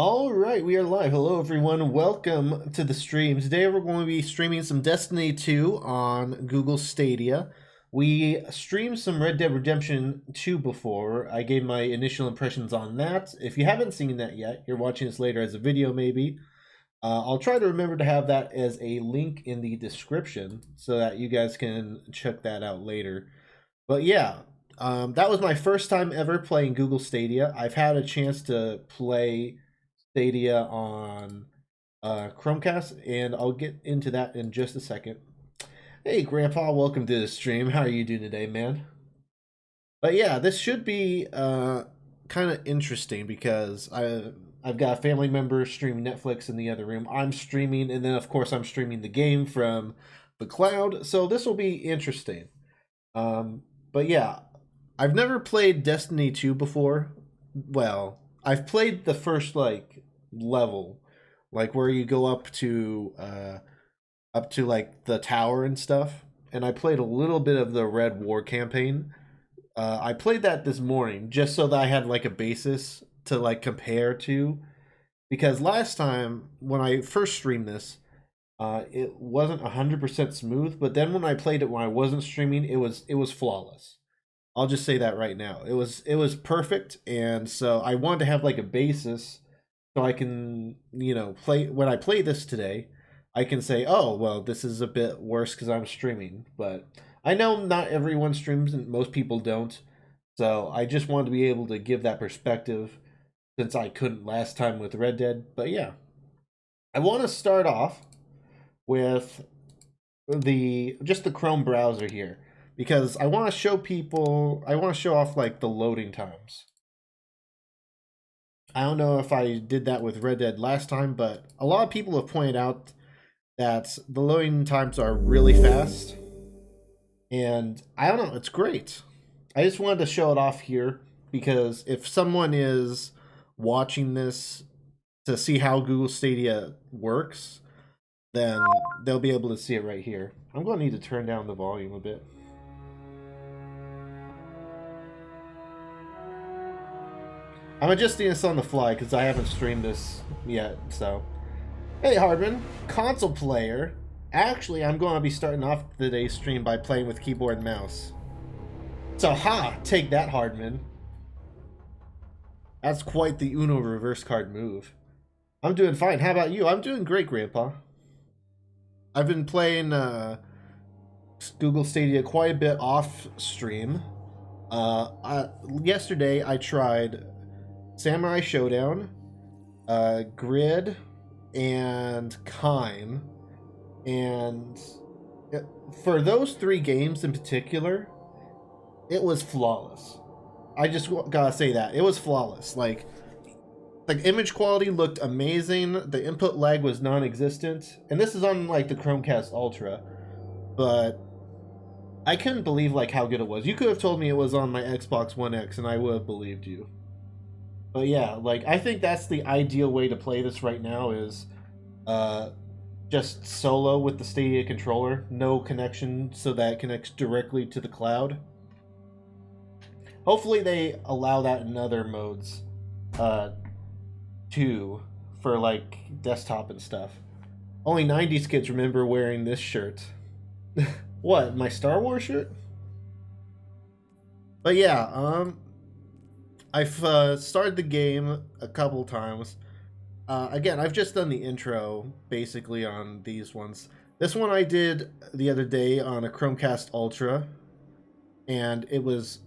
All right, we are live. Hello, everyone. Welcome to the stream. Today, we're going to be streaming some Destiny 2 on Google Stadia. We streamed some Red Dead Redemption 2 before. I gave my initial impressions on that. If you haven't seen that yet, you're watching this later as a video, maybe. I'll try to remember to have that as a link in the description so that you guys can check that out later. But yeah, that was my first time ever playing Google Stadia. I've had a chance to play Stadia on Chromecast, and I'll get into that in just a second. Hey, Grandpa, welcome to the stream. How are you doing today, man? But yeah, this should be kind of interesting because I've got a family member streaming Netflix in the other room. I'm streaming, and then of course I'm streaming the game from the cloud. So this will be interesting. But yeah, I've never played Destiny 2 before. Well, I've played the first level, like where you go up to like the tower and stuff. And I played a little bit of the Red War campaign. I played that this morning just so that I had like a basis to like compare to, because last time when I first streamed this, it wasn't 100% smooth. But then when I played it when I wasn't streaming, it was flawless. I'll just say that right now. It was perfect, and so I wanted to have like a basis so I can, play when I play this today, I can say, "Oh, well, this is a bit worse cuz I'm streaming." But I know not everyone streams and most people don't. So I just wanted to be able to give that perspective since I couldn't last time with Red Dead. But yeah. I want to start off with just the Chrome browser here, because I want to show people, I want to show off like the loading times. I don't know if I did that with Red Dead last time, but a lot of people have pointed out that the loading times are really fast. And I don't know, it's great. I just wanted to show it off here because if someone is watching this to see how Google Stadia works, then they'll be able to see it right here. I'm going to need to turn down the volume a bit. I'm adjusting this on the fly because I haven't streamed this yet, so. Hey, Hardman, console player. Actually, I'm going to be starting off today's stream by playing with keyboard and mouse. So, take that, Hardman. That's quite the Uno reverse card move. I'm doing fine. How about you? I'm doing great, Grandpa. I've been playing Google Stadia quite a bit off stream. Yesterday, I tried Samurai Showdown, Grid, and Kime. And for those three games in particular, it was flawless. I just gotta say that. It was flawless. Like image quality looked amazing. The input lag was non-existent. And this is on like the Chromecast Ultra. But I couldn't believe like how good it was. You could have told me it was on my Xbox One X and I would have believed you. But yeah, like I think that's the ideal way to play this right now is just solo with the Stadia controller, no connection so that it connects directly to the cloud. Hopefully they allow that in other modes too, for like desktop and stuff. Only 90s kids remember wearing this shirt. What, my Star Wars shirt? But yeah, I've started the game a couple times. Again, I've just done the intro basically on these ones. This one I did the other day on a Chromecast Ultra, and it was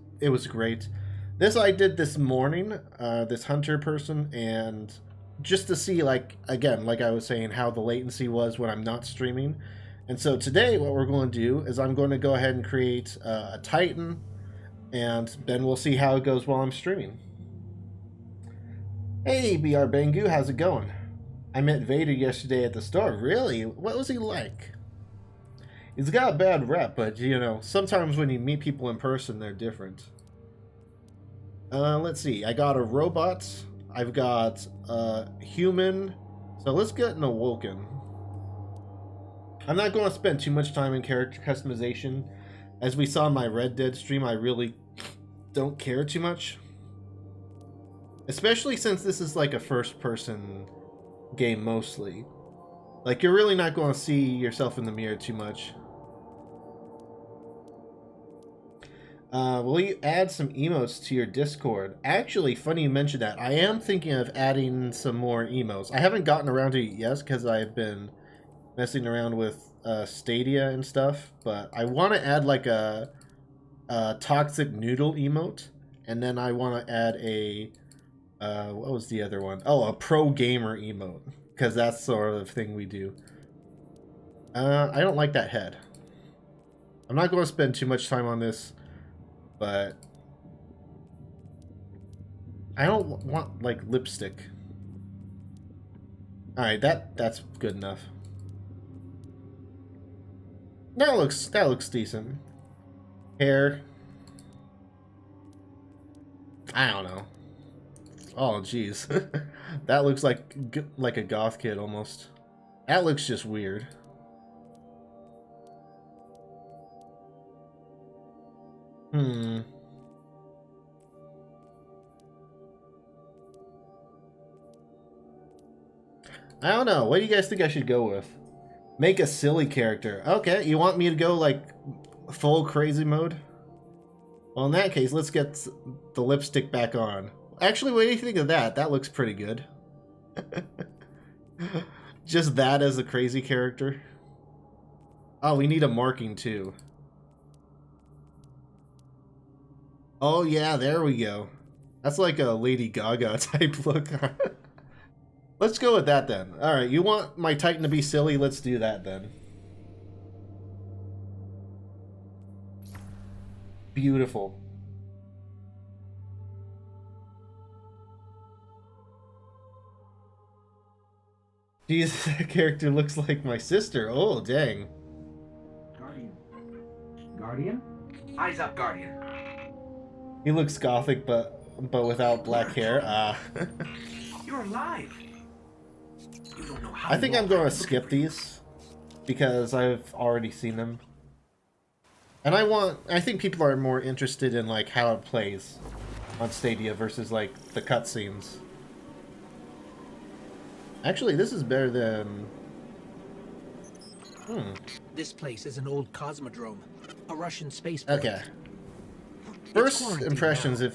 great. This I did this morning, this hunter person, and just to see like again, like I was saying, how the latency was when I'm not streaming. And so today, what we're going to do is I'm going to go ahead and create a Titan, and then we'll see how it goes while I'm streaming. Hey, BR Bangu, how's it going? I met Vader yesterday at the store. Really? What was he like? He's got a bad rep, but, sometimes when you meet people in person, they're different. Let's see. I got a robot. I've got a human. So let's get an Awoken. I'm not going to spend too much time in character customization. As we saw in my Red Dead stream, I really don't care too much. Especially since this is like a first-person game mostly. Like, you're really not going to see yourself in the mirror too much. Will you add some emotes to your Discord? Actually, funny you mentioned that. I am thinking of adding some more emotes. I haven't gotten around to it yet because I've been messing around with Stadia and stuff. But I want to add like a toxic noodle emote. And then I want to add a... what was the other one? Oh, a pro gamer emote. Because that's sort of thing we do. I don't like that head. I'm not going to spend too much time on this. But I don't want like lipstick. All right, that's good enough. That looks decent. Hair. I don't know. Oh jeez, that looks like a goth kid almost. That looks just weird. I don't know. What do you guys think I should go with? Make a silly character. Okay, you want me to go like full crazy mode? Well, in that case, let's get the lipstick back on. Actually, what do you think of that? That looks pretty good. Just that as a crazy character. Oh, we need a marking too. Oh yeah, there we go. That's like a Lady Gaga type look. Let's go with that then. Alright, you want my Titan to be silly? Let's do that then. Beautiful. Jeez, that character looks like my sister. Oh, dang. Guardian? Eyes up, Guardian. He looks gothic, but without black hair. Ah. You're alive. You don't know how. I think I'm going to skip these because I've already seen them, and I think people are more interested in like how it plays on Stadia versus like the cutscenes. Actually, this is better than. This place is an old cosmodrome, a Russian spaceport. Okay. First impressions, it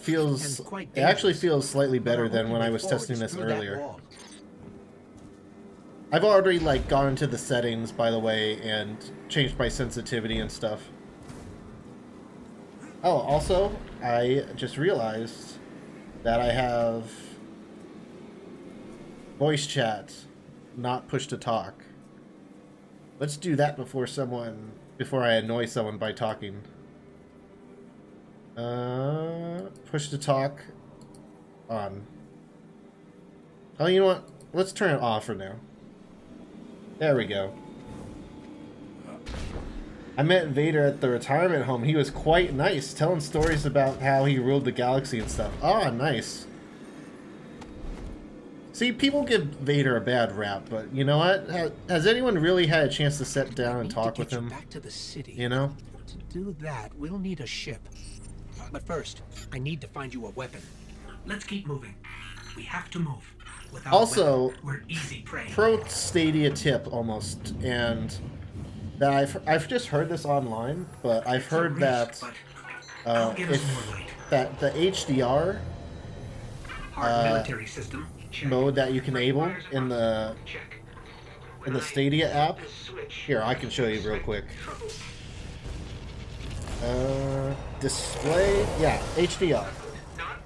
actually feels slightly better than when I was testing this earlier. I've already like gone into the settings, by the way, and changed my sensitivity and stuff. Oh, also, I just realized that I have voice chat, not push to talk. Let's do that before I annoy someone by talking. Push to talk on. Oh, you know what? Let's turn it off for now. There we go. I met Vader at the retirement home. He was quite nice, telling stories about how he ruled the galaxy and stuff. Ah, nice. See, people give Vader a bad rap, but you know what? Has anyone really had a chance to sit down and talk with him? Back to the city. You know? To do that, we'll need a ship. But first, I need to find you a weapon. Let's keep moving. We have to move. Without also, weapon, we're easy prey. Pro Stadia tip almost, and that I've just heard this online, but I've heard that that the HDR military system mode that you can enable in the Stadia app. Here, I can show you real quick. Display, yeah, HDR.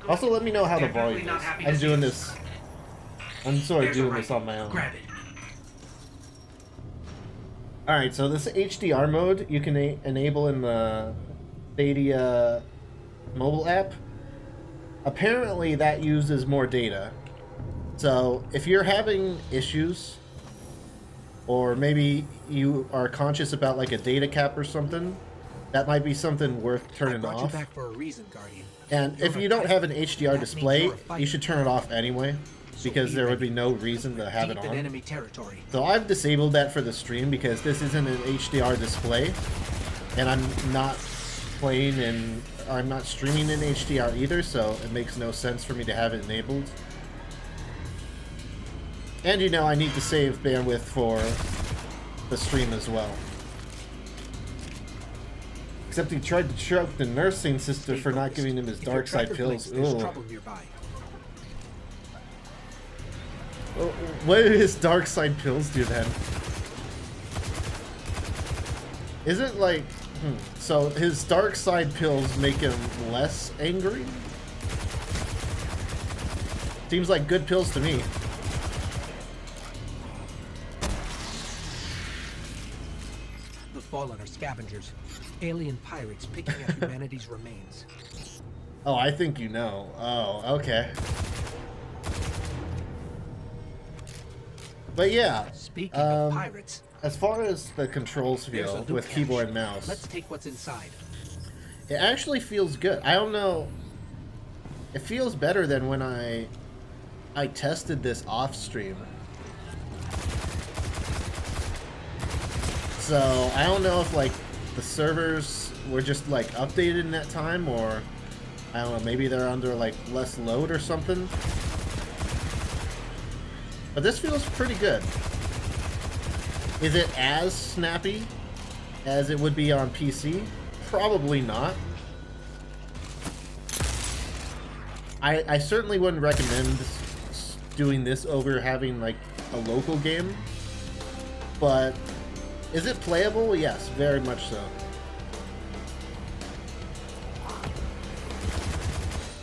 Also, let me know how the volume is. I'm doing this. I'm sort of doing this on my own. Alright, so this HDR mode you can enable in the Stadia mobile app. Apparently that uses more data. So if you're having issues, or maybe you are conscious about like a data cap or something, that might be something worth turning off. You back for a reason, Guardian. And if you don't have an HDR display, you should turn it off anyway, because there would be no reason to have it on. Enemy territory. So I've disabled that for the stream because this isn't an HDR display, and I'm not playing and I'm not streaming in HDR either, so it makes no sense for me to have it enabled. And you know, I need to save bandwidth for the stream as well. Except he tried to choke the nursing sister for not giving him his dark side pills. What did his dark side pills do then? Is it like... So his dark side pills make him less angry? Seems like good pills to me. The Fallen are scavengers. Alien pirates picking up humanity's remains. Oh, I think you know. Oh, okay. But yeah. Speaking of pirates, as far as the controls feel with keyboard and mouse, let's take what's inside. It actually feels good. I don't know. It feels better than when I tested this off stream. So I don't know if like the servers were just like updated in that time, or I don't know, maybe they're under like less load or something. But this feels pretty good. Is it as snappy as it would be on PC? Probably not. I certainly wouldn't recommend doing this over having like a local game, but is it playable? Yes, very much so.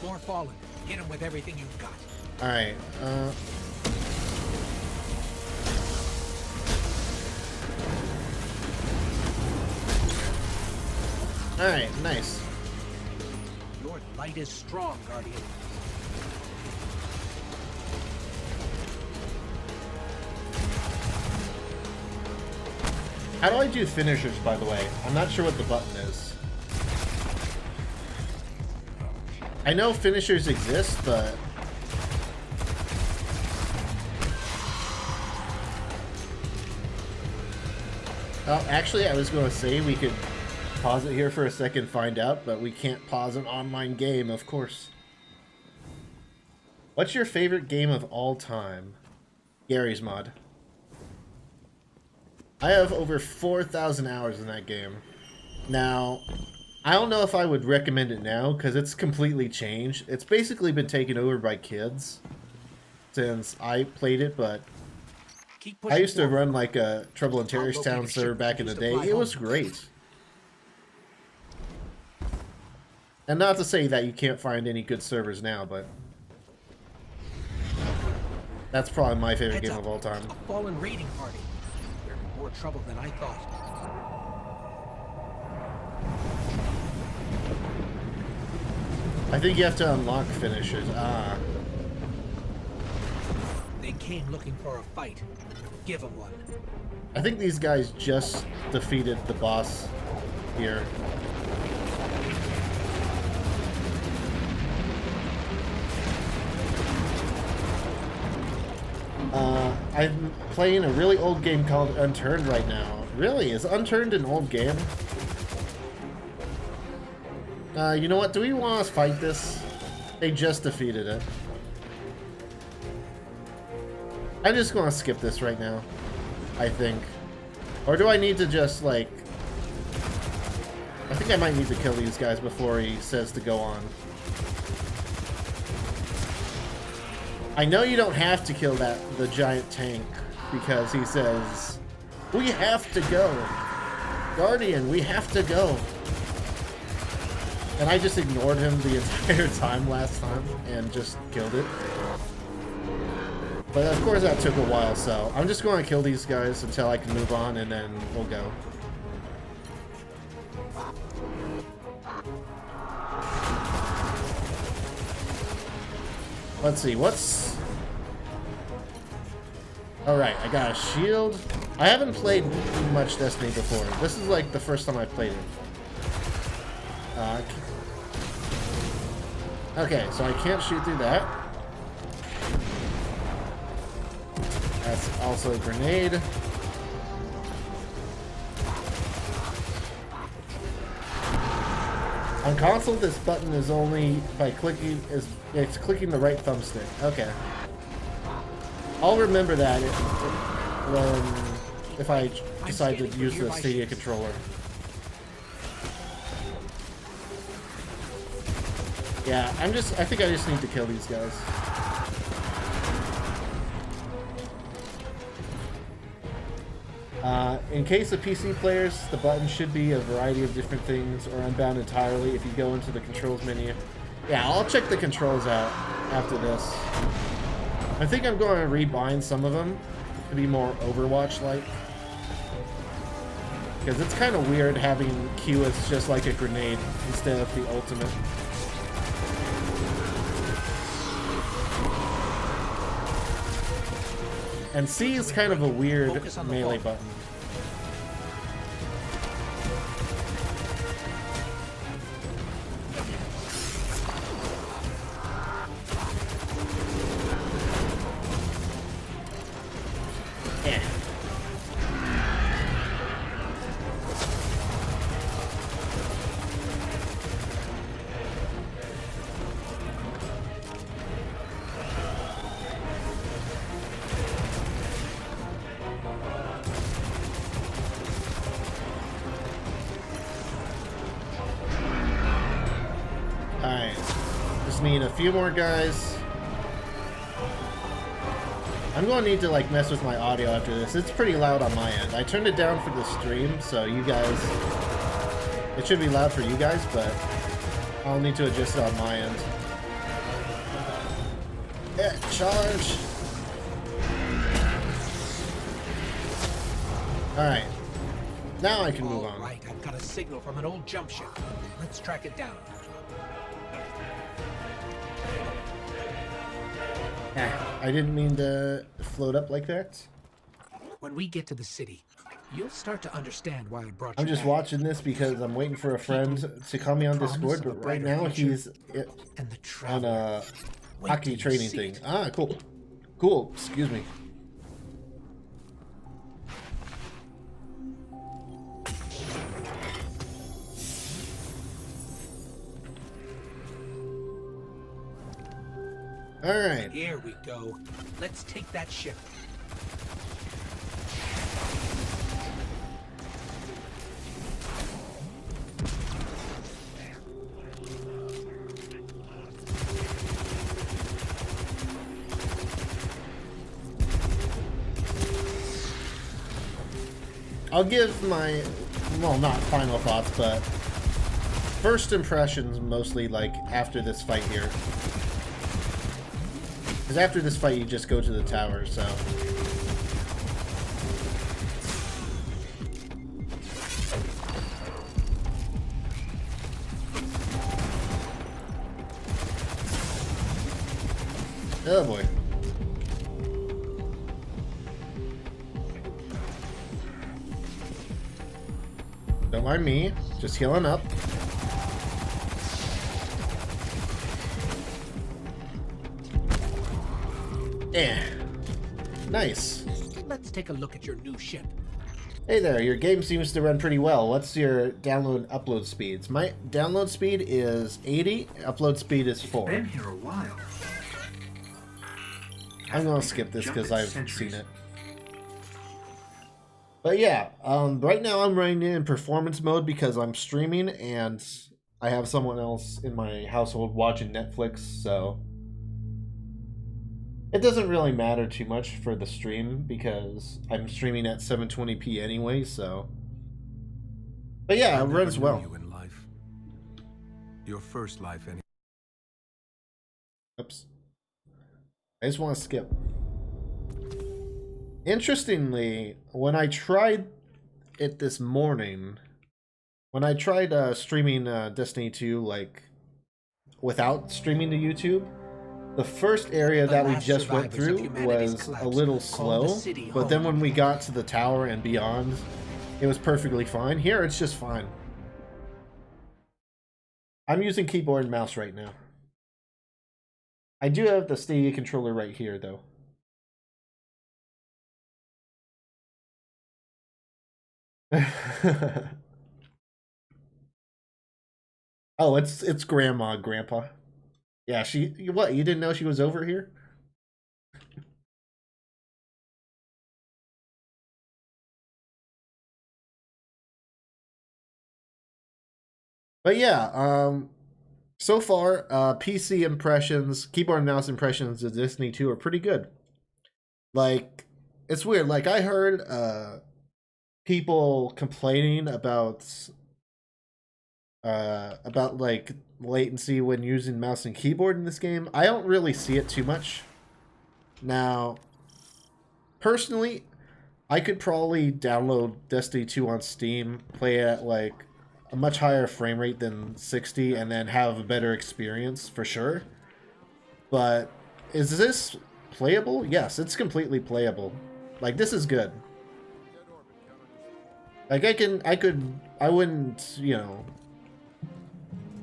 More Fallen. Hit them with everything you've got. Alright, Alright, nice. Your light is strong, Guardian. How do I do finishers, by the way? I'm not sure what the button is. I know finishers exist, but... Oh, actually, I was going to say we could pause it here for a second, find out, but we can't pause an online game, of course. What's your favorite game of all time? Gary's Mod. I have over 4,000 hours in that game. Now, I don't know if I would recommend it now, because it's completely changed. It's basically been taken over by kids since I played it, but I used to run like a Trouble in Terrorist Town server back in the day. It was great. And not to say that you can't find any good servers now, but that's probably my favorite game of all time. A Fallen raiding party. They're in more trouble than I thought. I think you have to unlock finishers. Ah. They came looking for a fight. Give them one. I think these guys just defeated the boss here. I'm playing a really old game called Unturned right now. Really? Is Unturned an old game? You know what? Do we want to fight this? They just defeated it. I'm just going to skip this right now, I think. Or do I need to just, like... I think I might need to kill these guys before he says to go on. I know you don't have to kill the giant tank, because he says, "We have to go. Guardian, we have to go." And I just ignored him the entire time last time and just killed it. But of course that took a while, so I'm just going to kill these guys until I can move on, and then we'll go. Let's see, what's... Alright, I got a shield. I haven't played much Destiny before. This is like the first time I played it. Okay, so I can't shoot through that. That's also a grenade. On console, this button is only by clicking it's clicking the right thumbstick. Okay. I'll remember that if I decide to use the Stadia controller. Yeah, I think I just need to kill these guys. In case of PC players, the button should be a variety of different things or unbound entirely if you go into the controls menu. Yeah, I'll check the controls out after this. I think I'm going to rebind some of them to be more Overwatch-like. Because it's kind of weird having Q as just like a grenade instead of the ultimate. And C is kind of a weird melee button. Alright, just need a few more guys. I'm going to need to like mess with my audio after this. It's pretty loud on my end. I turned it down for the stream, so you guys... It should be loud for you guys, but I'll need to adjust it on my end. Yeah, charge! Alright. Now I can move on. Right, I've got a signal from an old jump ship. Let's track it down. I didn't mean to float up like that. When we get to the city, you'll start to understand why I brought you I'm just back. watching this because I'm waiting for a friend to call me on Discord, but right now he's And the on a hockey training thing. Ah, cool. Cool, excuse me. Alright. Here we go. Let's take that ship. I'll give my, well, not final thoughts, but first impressions mostly like after this fight here. Because after this fight, you just go to the tower, so... Oh boy. Don't mind me, just healing up. Yeah. Nice. Let's take a look at your new ship. Hey there, your game seems to run pretty well. What's your download upload speeds? My download speed is 80, upload speed is 4. Been here a while. I'm gonna skip this because I've Centuries. seen it. But yeah, right now I'm running it in performance mode because I'm streaming and I have someone else in my household watching Netflix, so it doesn't really matter too much for the stream because I'm streaming at 720p anyway, so. But yeah, it runs well. You in life. Your first life, anyway. Oops. I just want to skip. Interestingly, when I tried it this morning, when I tried streaming Destiny 2, like, without streaming to YouTube, the first area that we just went through was a little slow, but then when we got to the tower and beyond, it was perfectly fine. Here, it's just fine. I'm using keyboard and mouse right now. I do have the Stadia controller right here, though. Oh, it's grandma, grandpa. Yeah, what? You didn't know she was over here? But yeah, so far, PC impressions, keyboard and mouse impressions of Destiny 2 are pretty good. Like, it's weird. Like, I heard people complaining about like latency when using mouse and keyboard in this game. I don't really see it too much. Now, personally, I could probably download Destiny 2 on Steam, play it at like a much higher frame rate than 60, and then have a better experience for sure. But is this playable? Yes, it's completely playable. Like, this is good. Like, I wouldn't, you know,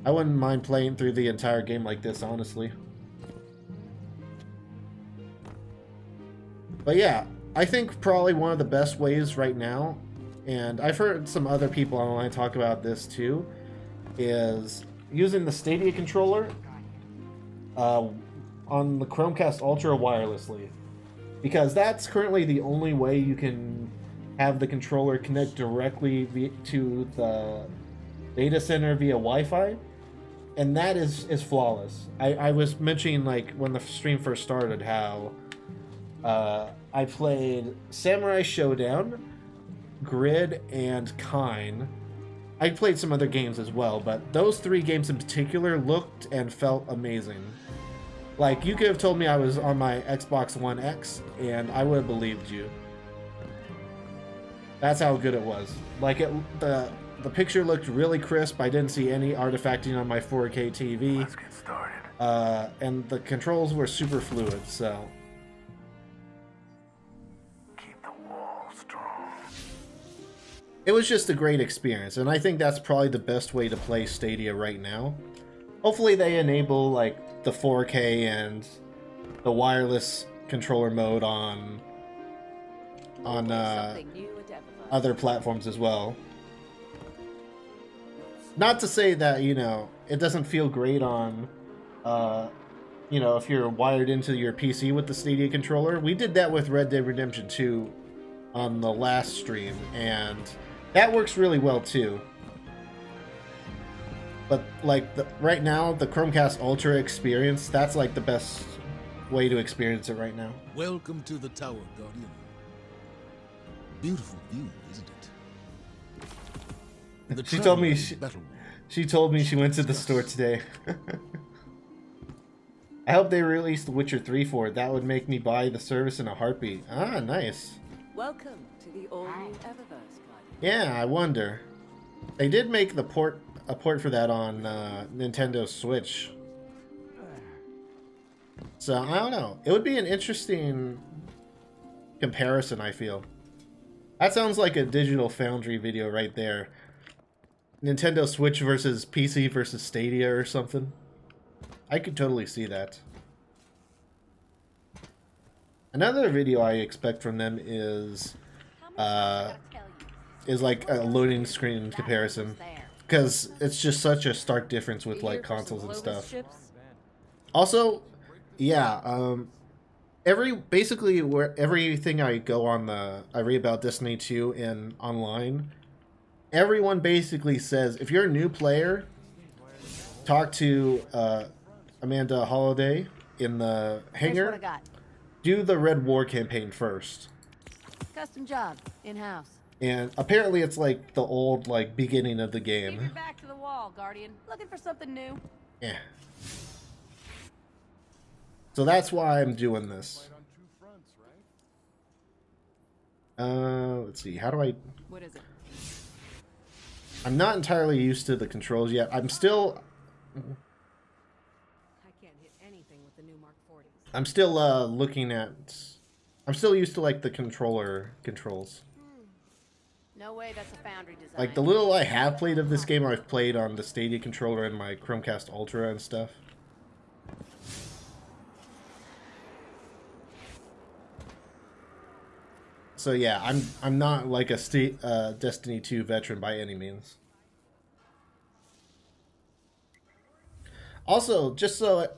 I wouldn't mind playing through the entire game like this, honestly. But yeah, I think probably one of the best ways right now, and I've heard some other people online talk about this too, is using the Stadia controller on the Chromecast Ultra wirelessly. Because that's currently the only way you can have the controller connect directly to the data center via Wi-Fi. And that is flawless. I was mentioning, like, when the stream first started, how I played Samurai Showdown, Grid, and Kine. I played some other games as well, but those 3 games in particular looked and felt amazing. Like, you could have told me I was on my Xbox One X, and I would have believed you. That's how good it was. Like, the picture looked really crisp. I didn't see any artifacting on my 4K TV. Let's get started. And the controls were super fluid, so... Keep the wall strong. It was just a great experience, and I think that's probably the best way to play Stadia right now. Hopefully they enable, like, the 4K and the wireless controller mode on other platforms as well. Not to say that, you know, it doesn't feel great on, you know, if you're wired into your PC with the Stadia controller. We did that with Red Dead Redemption 2 on the last stream, and that works really well too. But, like, right now, the Chromecast Ultra experience, that's, like, the best way to experience it right now. Welcome to the tower, Guardian. Beautiful view, isn't it? She told me she went to the store today. I hope they release The Witcher 3 for it. That would make me buy the service in a heartbeat. Ah, nice. Welcome to the all-new Eververse, Guardian. Yeah, I wonder. They did make a port for that on Nintendo Switch. So, I don't know. It would be an interesting comparison, I feel. That sounds like a Digital Foundry video right there. Nintendo Switch versus PC versus Stadia or something. I could totally see that. Another video I expect from them is like a loading screen comparison, because it's just such a stark difference with like consoles and stuff. Also, yeah, everything I read about Destiny 2 in online, everyone basically says if you're a new player, talk to Amanda Holiday in the hangar. Do the Red War campaign first. Custom job, in-house. And apparently it's like the old like beginning of the game. Keep your back to the wall, Guardian. Looking for something new? Yeah. So that's why I'm doing this. Let's see. How do I... What is it? I'm not entirely used to the controls yet. I'm still... I can't hit anything with the new Mark 40s. I'm still looking at... I'm still used to like the controller controls. No way that's a Foundry design. Like the little I have played of this game, I've played on the Stadia controller and my Chromecast Ultra and stuff. So yeah, I'm not like a Destiny 2 veteran by any means. Also, just so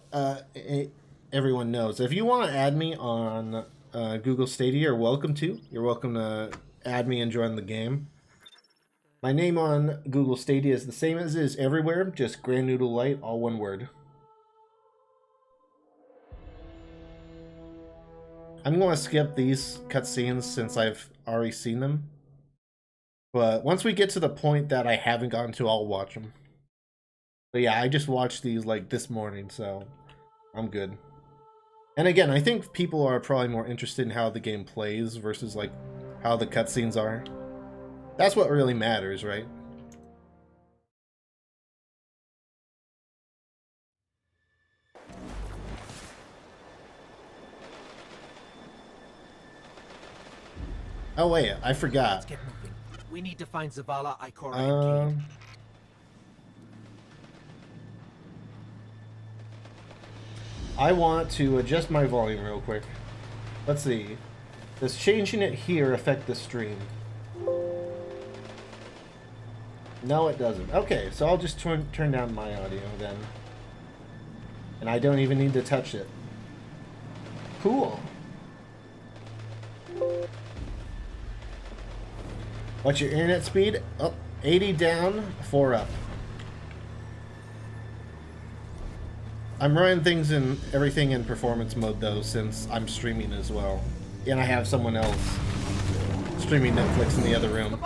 everyone knows, if you want to add me on Google Stadia, you're welcome to. You're welcome to add me and join the game. My name on Google Stadia is the same as it is everywhere, just GrandNoodleLite, all one word. I'm going to skip these cutscenes since I've already seen them. But once we get to the point that I haven't gotten to, I'll watch them. But yeah, I just watched these like this morning, so I'm good. And again, I think people are probably more interested in how the game plays versus like how the cutscenes are. That's what really matters, right? Oh wait, I forgot. Let's get moving. We need to find Zavala, Ikora, and Cade. I want to adjust my volume real quick. Let's see. Does changing it here affect the stream? No, it doesn't. Okay, so I'll just turn down my audio then. And I don't even need to touch it. Cool. What's your internet speed? Oh, 80 down, 4 up. I'm running everything in performance mode though, since I'm streaming as well. And I have someone else streaming Netflix in the other room.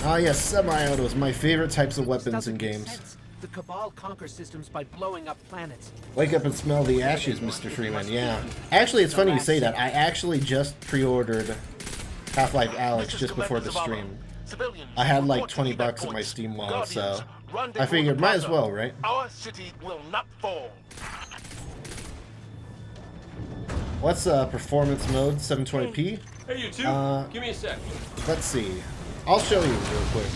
Ah yes, semi-autos, my favorite types of weapons in games. The Cabal conquer systems by blowing up planets. Wake up and smell the ashes, Mr. Freeman, yeah. Actually, it's funny you say that. I actually just pre-ordered Half-Life Alyx just before the stream. I had like 20 bucks in my Steam wallet, so I figured might as well, right? Our city will not fall. What's performance mode? 720p? Hey, you two. Give me a sec. Let's see. I'll show you real quick.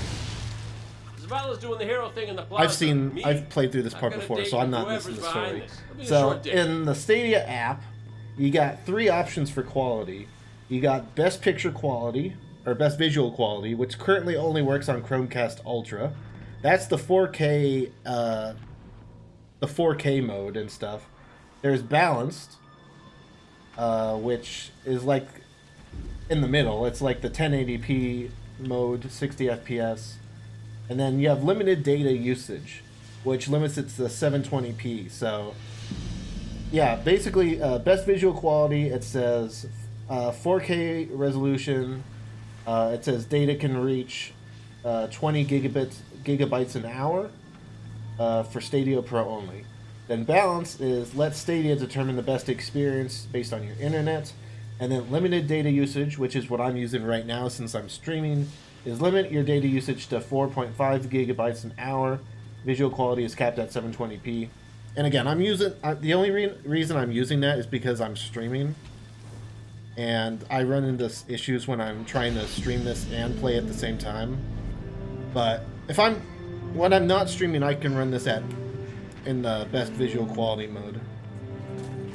Zavala's doing the hero thing in the plaza. I've played through this part before, so I'm not missing the story. So in the Stadia app, you got 3 options for quality. You got best picture quality, or best visual quality, which currently only works on Chromecast Ultra. That's the 4K, mode and stuff. There's balanced, which is like in the middle. It's like the 1080p mode, 60 FPS. And then you have limited data usage, which limits it to 720p. So, yeah, basically, best visual quality, it says 4K resolution. It says data can reach 20 gigabytes an hour for Stadia Pro only. Then balance is let Stadia determine the best experience based on your internet. And then limited data usage, which is what I'm using right now since I'm streaming, is limit your data usage to 4.5 gigabytes an hour. Visual quality is capped at 720p. And again, the only reason I'm using that is because I'm streaming. And I run into issues when I'm trying to stream this and play at the same time. But when I'm not streaming, I can run this in the best visual quality mode.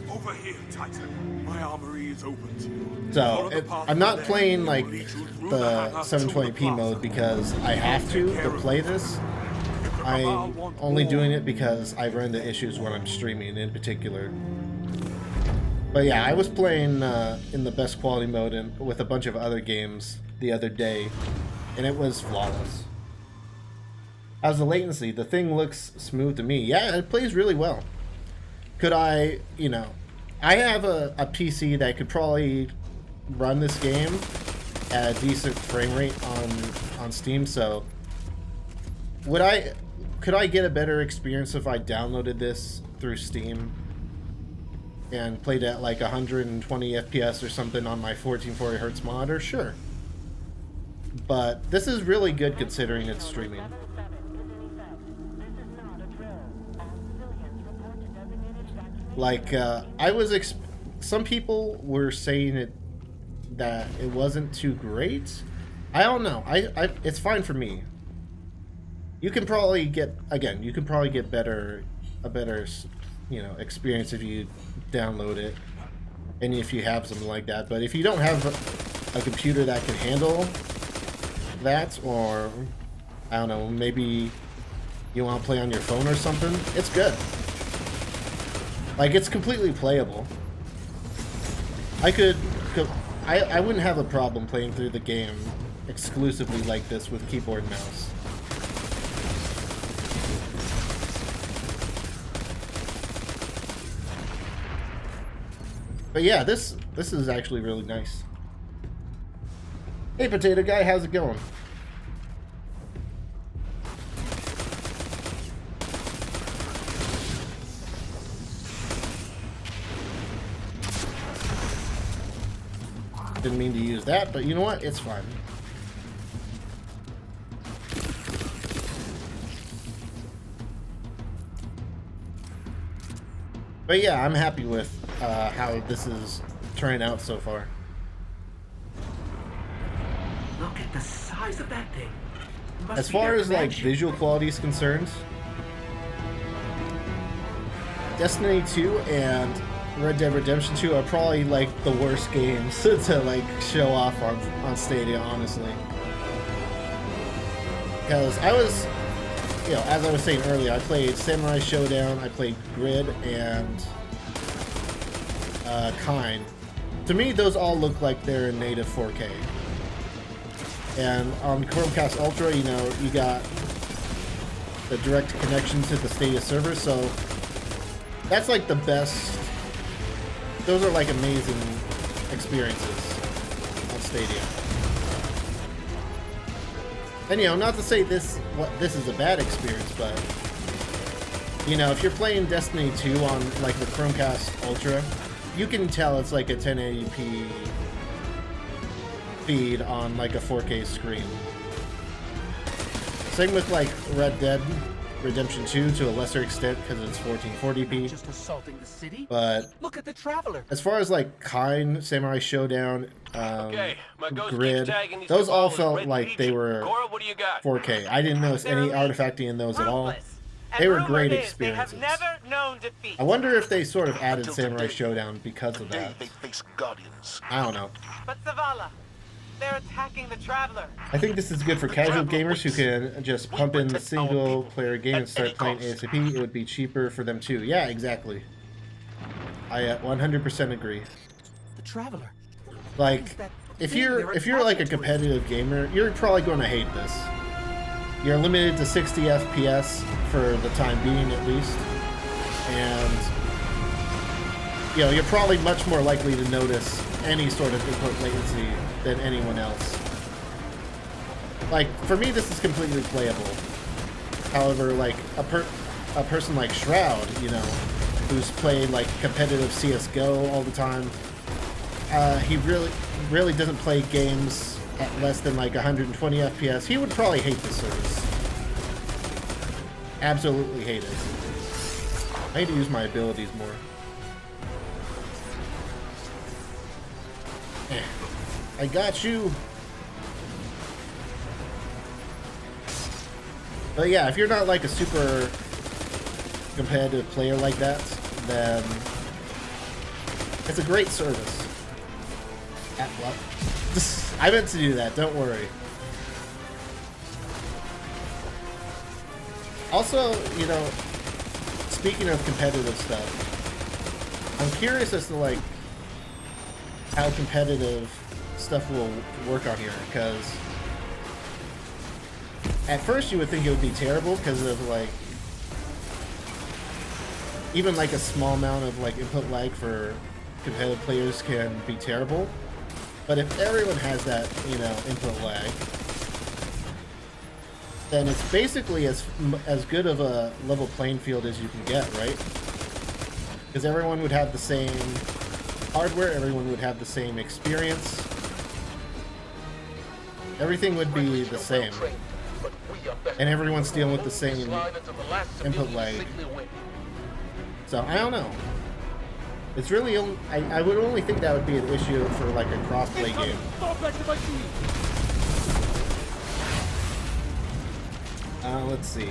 Over here, Titan. My armory is open to you. So I'm not playing like the 720p mode because I have to play this. I'm only doing it because I run into issues when I'm streaming in particular. But yeah, I was playing in the best quality mode and with a bunch of other games the other day, and it was flawless. How's the latency? The thing looks smooth to me. Yeah, it plays really well. Could I, I have a PC that could probably run this game at a decent frame rate on Steam, so could I get a better experience if I downloaded this through Steam and played at like 120 FPS or something on my 1440 Hz monitor? Sure. But this is really good considering it's streaming. Like, some people were saying that it wasn't too great. I don't know. It's fine for me. You can probably get better experience if you download it and if you have something like that. But if you don't have a computer that can handle that, or I don't know, maybe you want to play on your phone or something, it's good. Like, it's completely playable. I wouldn't have a problem playing through the game exclusively like this with keyboard and mouse. But yeah, this is actually really nice. Hey, Potato Guy, how's it going? Didn't mean to use that, but you know what? It's fine. But yeah, I'm happy with how this is turning out so far. Look at the size of that thing. Must As be far their as like mansion. visual quality is concerned, Destiny 2 and Red Dead Redemption 2 are probably like the worst games to like show off on Stadia, honestly. Because I was, you know, as I was saying earlier, I played Samurai Showdown, I played Grid, and Kind. To me, those all look like they're in native 4K. And on Chromecast Ultra, you know, you got the direct connection to the Stadia server, so that's like the best. Those are like amazing experiences on Stadia. And you know, not to say this is a bad experience, but you know, if you're playing Destiny 2 on like the Chromecast Ultra, you can tell it's like a 1080p feed on like a 4K screen. Same with like Red Dead Redemption 2 to a lesser extent because it's 1440p. Just assaulting the city? But Look at the Traveler. as far as like Kind, Samurai Showdown, Okay, my ghost Grid, keeps tagging these those all Cabals felt red like they Legion. were Cora, what do you got? 4K. I didn't notice any artifacting in those at all. They were great experiences. I wonder if they sort of added Samurai Showdown because of that. They face guardians. I don't know. But Zavala, they're attacking the Traveler. I think this is good for casual gamers who can just pump in the single player game and start playing ASAP. It would be cheaper for them too. Yeah, exactly. I 100% agree. The Traveler. Like, if you're like a competitive gamer, you're probably going to hate this. You're limited to 60 FPS for the time being, at least, and you know, you're probably much more likely to notice any sort of input latency than anyone else. Like, for me, this is completely playable. However, like a person like Shroud, you know, who's played like competitive CS:GO all the time, he really doesn't play games at less than like 120 FPS. He would probably hate this service. Absolutely hate it. I need to use my abilities more. I got you. But yeah, if you're not like a super competitive player like that, then it's a great service. At what? I meant to do that, don't worry. Also, you know, speaking of competitive stuff, I'm curious as to like how competitive stuff will work on here, because at first you would think it would be terrible because of like even like a small amount of like input lag for competitive players can be terrible. But if everyone has that, you know, input lag, then it's basically as good of a level playing field as you can get, right? Because everyone would have the same hardware, everyone would have the same experience, everything would be the same, and everyone's dealing with the same input lag. So I don't know. It's really only, I would only think that would be an issue for like a cross-play game. Let's see.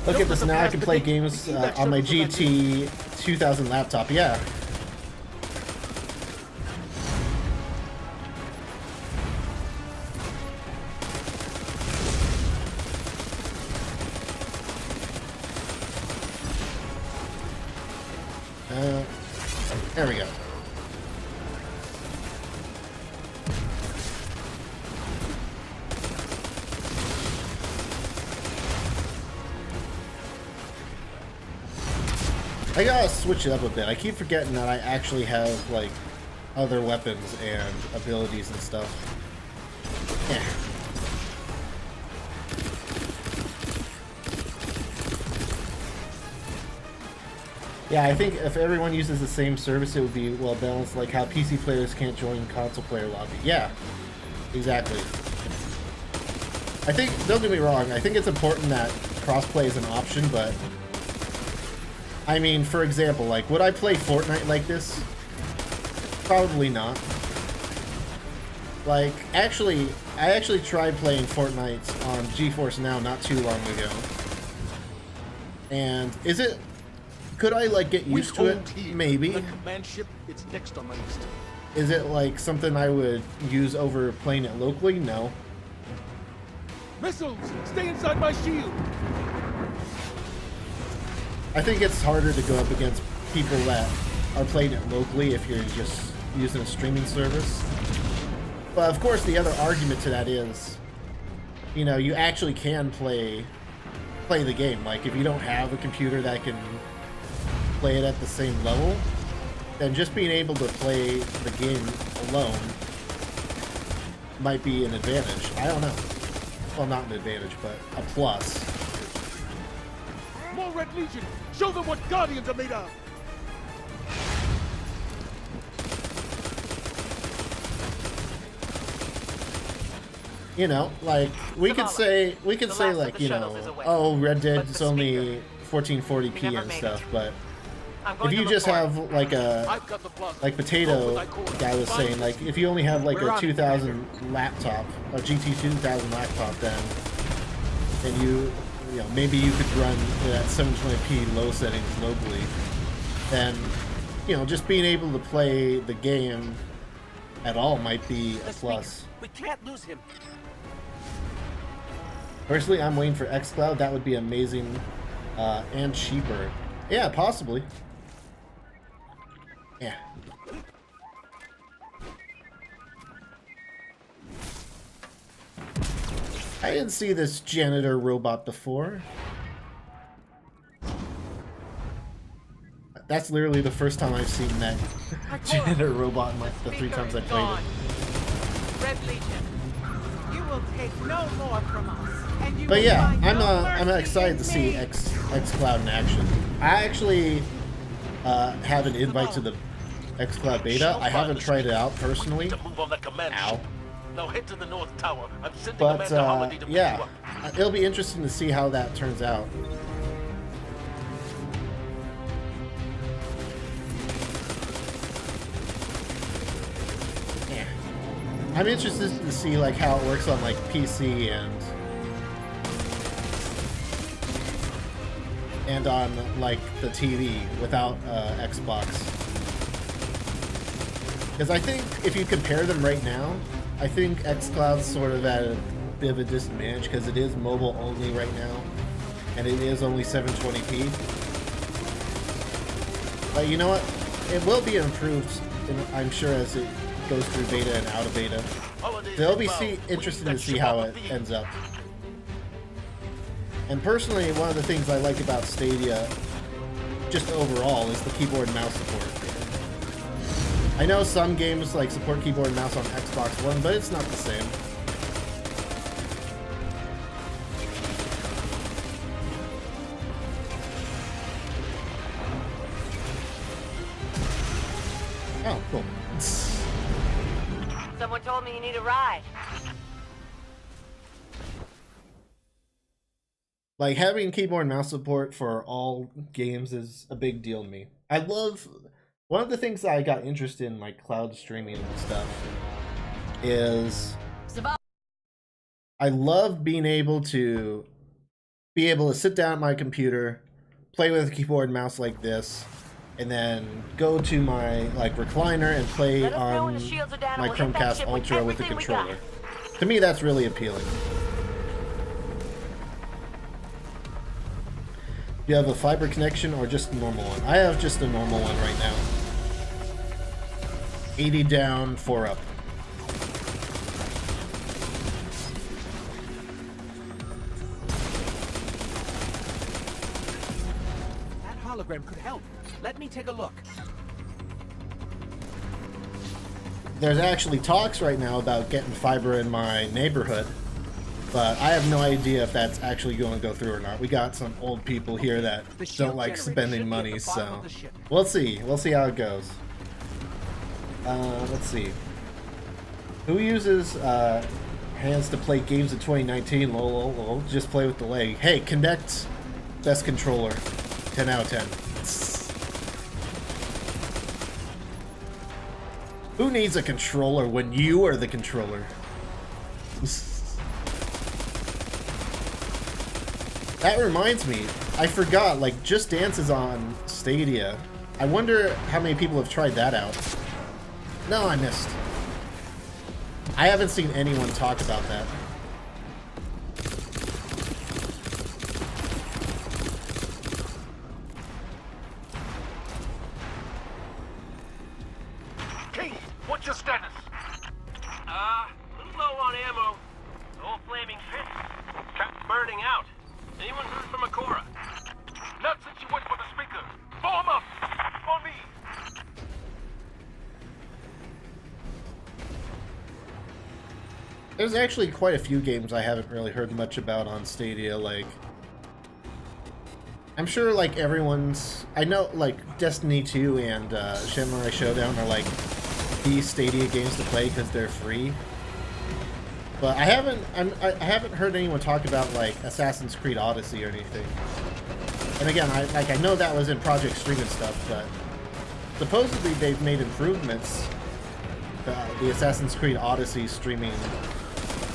Look at this, now I can play games on my GT 2000 laptop, yeah. There we go. I gotta switch it up a bit. I keep forgetting that I actually have, like, other weapons and abilities and stuff. Yeah. Yeah, I think if everyone uses the same service, it would be well balanced, like how PC players can't join console player lobby. Yeah, exactly. I think, don't get me wrong, I think it's important that crossplay is an option, but I mean, for example, like, would I play Fortnite like this? Probably not. Like, actually, I actually tried playing Fortnite on GeForce Now not too long ago. And is it... Could I, like, get used to it? Maybe. The command ship, it's next on my list. Is it, like, something I would use over playing it locally? No. Missiles! Stay inside my shield! I think it's harder to go up against people that are playing it locally if you're just using a streaming service. But, of course, the other argument to that is, you know, you actually can play the game. Like, if you don't have a computer that can play it at the same level, then just being able to play the game alone might be an advantage. I don't know. Well, not an advantage, but a plus. More Red Legion! Show them what Guardians are made of! You know, like, we could say like, you know, oh, Red Dead is only 1440p and stuff, but if you just have like a, like Potato guy was saying, like, if you only have like a 2000 laptop, a GT 2000 laptop, then you know, maybe you could run it at 720p low settings locally, then, you know, just being able to play the game at all might be a plus. We can't lose him. Personally, I'm waiting for xCloud. That would be amazing, and cheaper. Yeah, possibly. Yeah. I didn't see this janitor robot before. That's literally the first time I've seen that janitor robot in like the 3 times I played it. Red Legion, you will take no more from us. And you But will yeah, find no I'm mercy excited in to see me. xCloud in action. I actually have an invite to the xCloud beta. I haven't tried it out personally. To move on the command Ow. ship. Now head to the North Tower. I'm sending But Commander Holiday to pick you yeah, up. it'll be interesting to see how that turns out. Yeah. I'm interested to see like how it works on like PC and on like the TV without Xbox. Because I think if you compare them right now, I think xCloud's sort of at a bit of a disadvantage because it is mobile only right now, and it is only 720p. But you know what? It will be improved, I'm sure, as it goes through beta and out of beta. They'll be interesting to see how it ends up. And personally, one of the things I like about Stadia, just overall, is the keyboard and mouse support. I know some games like support keyboard and mouse on Xbox One, but it's not the same. Oh, cool. Someone told me you need a ride. Like, having keyboard and mouse support for all games is a big deal to me. I love... One of the things that I got interested in, like, cloud streaming and stuff, is... I love being able to sit down at my computer, play with a keyboard and mouse like this, and then go to my, like, recliner and play on my Chromecast Ultra with the controller. To me, that's really appealing. You have a fiber connection or just a normal one? I have just a normal one right now. 80 down, 4 up. That hologram could help. Let me take a look. There's actually talks right now about getting fiber in my neighborhood, but I have no idea if that's actually going to go through or not. We got some old people here that don't like spending money, so we'll see. We'll see how it goes. Let's see. Who uses hands to play games in 2019? Lol. Just play with the leg. Hey, Connect, best controller. 10 out of 10. Who needs a controller when you are the controller? That reminds me, I forgot, like, Just Dance is on Stadia. I wonder how many people have tried that out. No, I missed. I haven't seen anyone talk about that. King, what's your status? Little low on ammo. Old flaming pit. Kept burning out. Anyone heard from Akora? Not since you went for the speaker. Form up! For me! There's actually quite a few games I haven't really heard much about on Stadia, like... I'm sure, like, everyone's... I know, like, Destiny 2 and Samurai Showdown are, like, the Stadia games to play because they're free. But I haven't heard anyone talk about, like, Assassin's Creed Odyssey or anything. And again, I know that was in Project Stream and stuff, but... Supposedly they've made improvements, the Assassin's Creed Odyssey streaming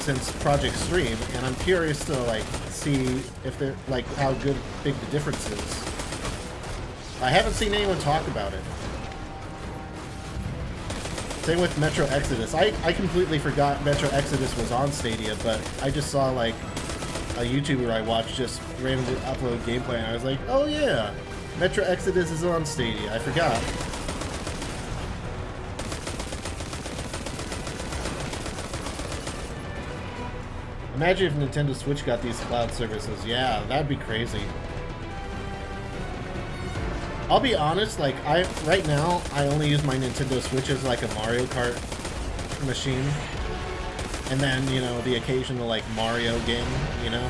since Project Stream, and I'm curious to like see if they're like how big the difference is. I haven't seen anyone talk about it. Same with Metro Exodus. I completely forgot Metro Exodus was on Stadia, but I just saw like a YouTuber I watched just randomly upload gameplay, and I was like, oh yeah, Metro Exodus is on Stadia. I forgot. Imagine if Nintendo Switch got these cloud services. Yeah, that'd be crazy. I'll be honest, like, right now, I only use my Nintendo Switch as, like, a Mario Kart machine. And then, you know, the occasional, like, Mario game, you know?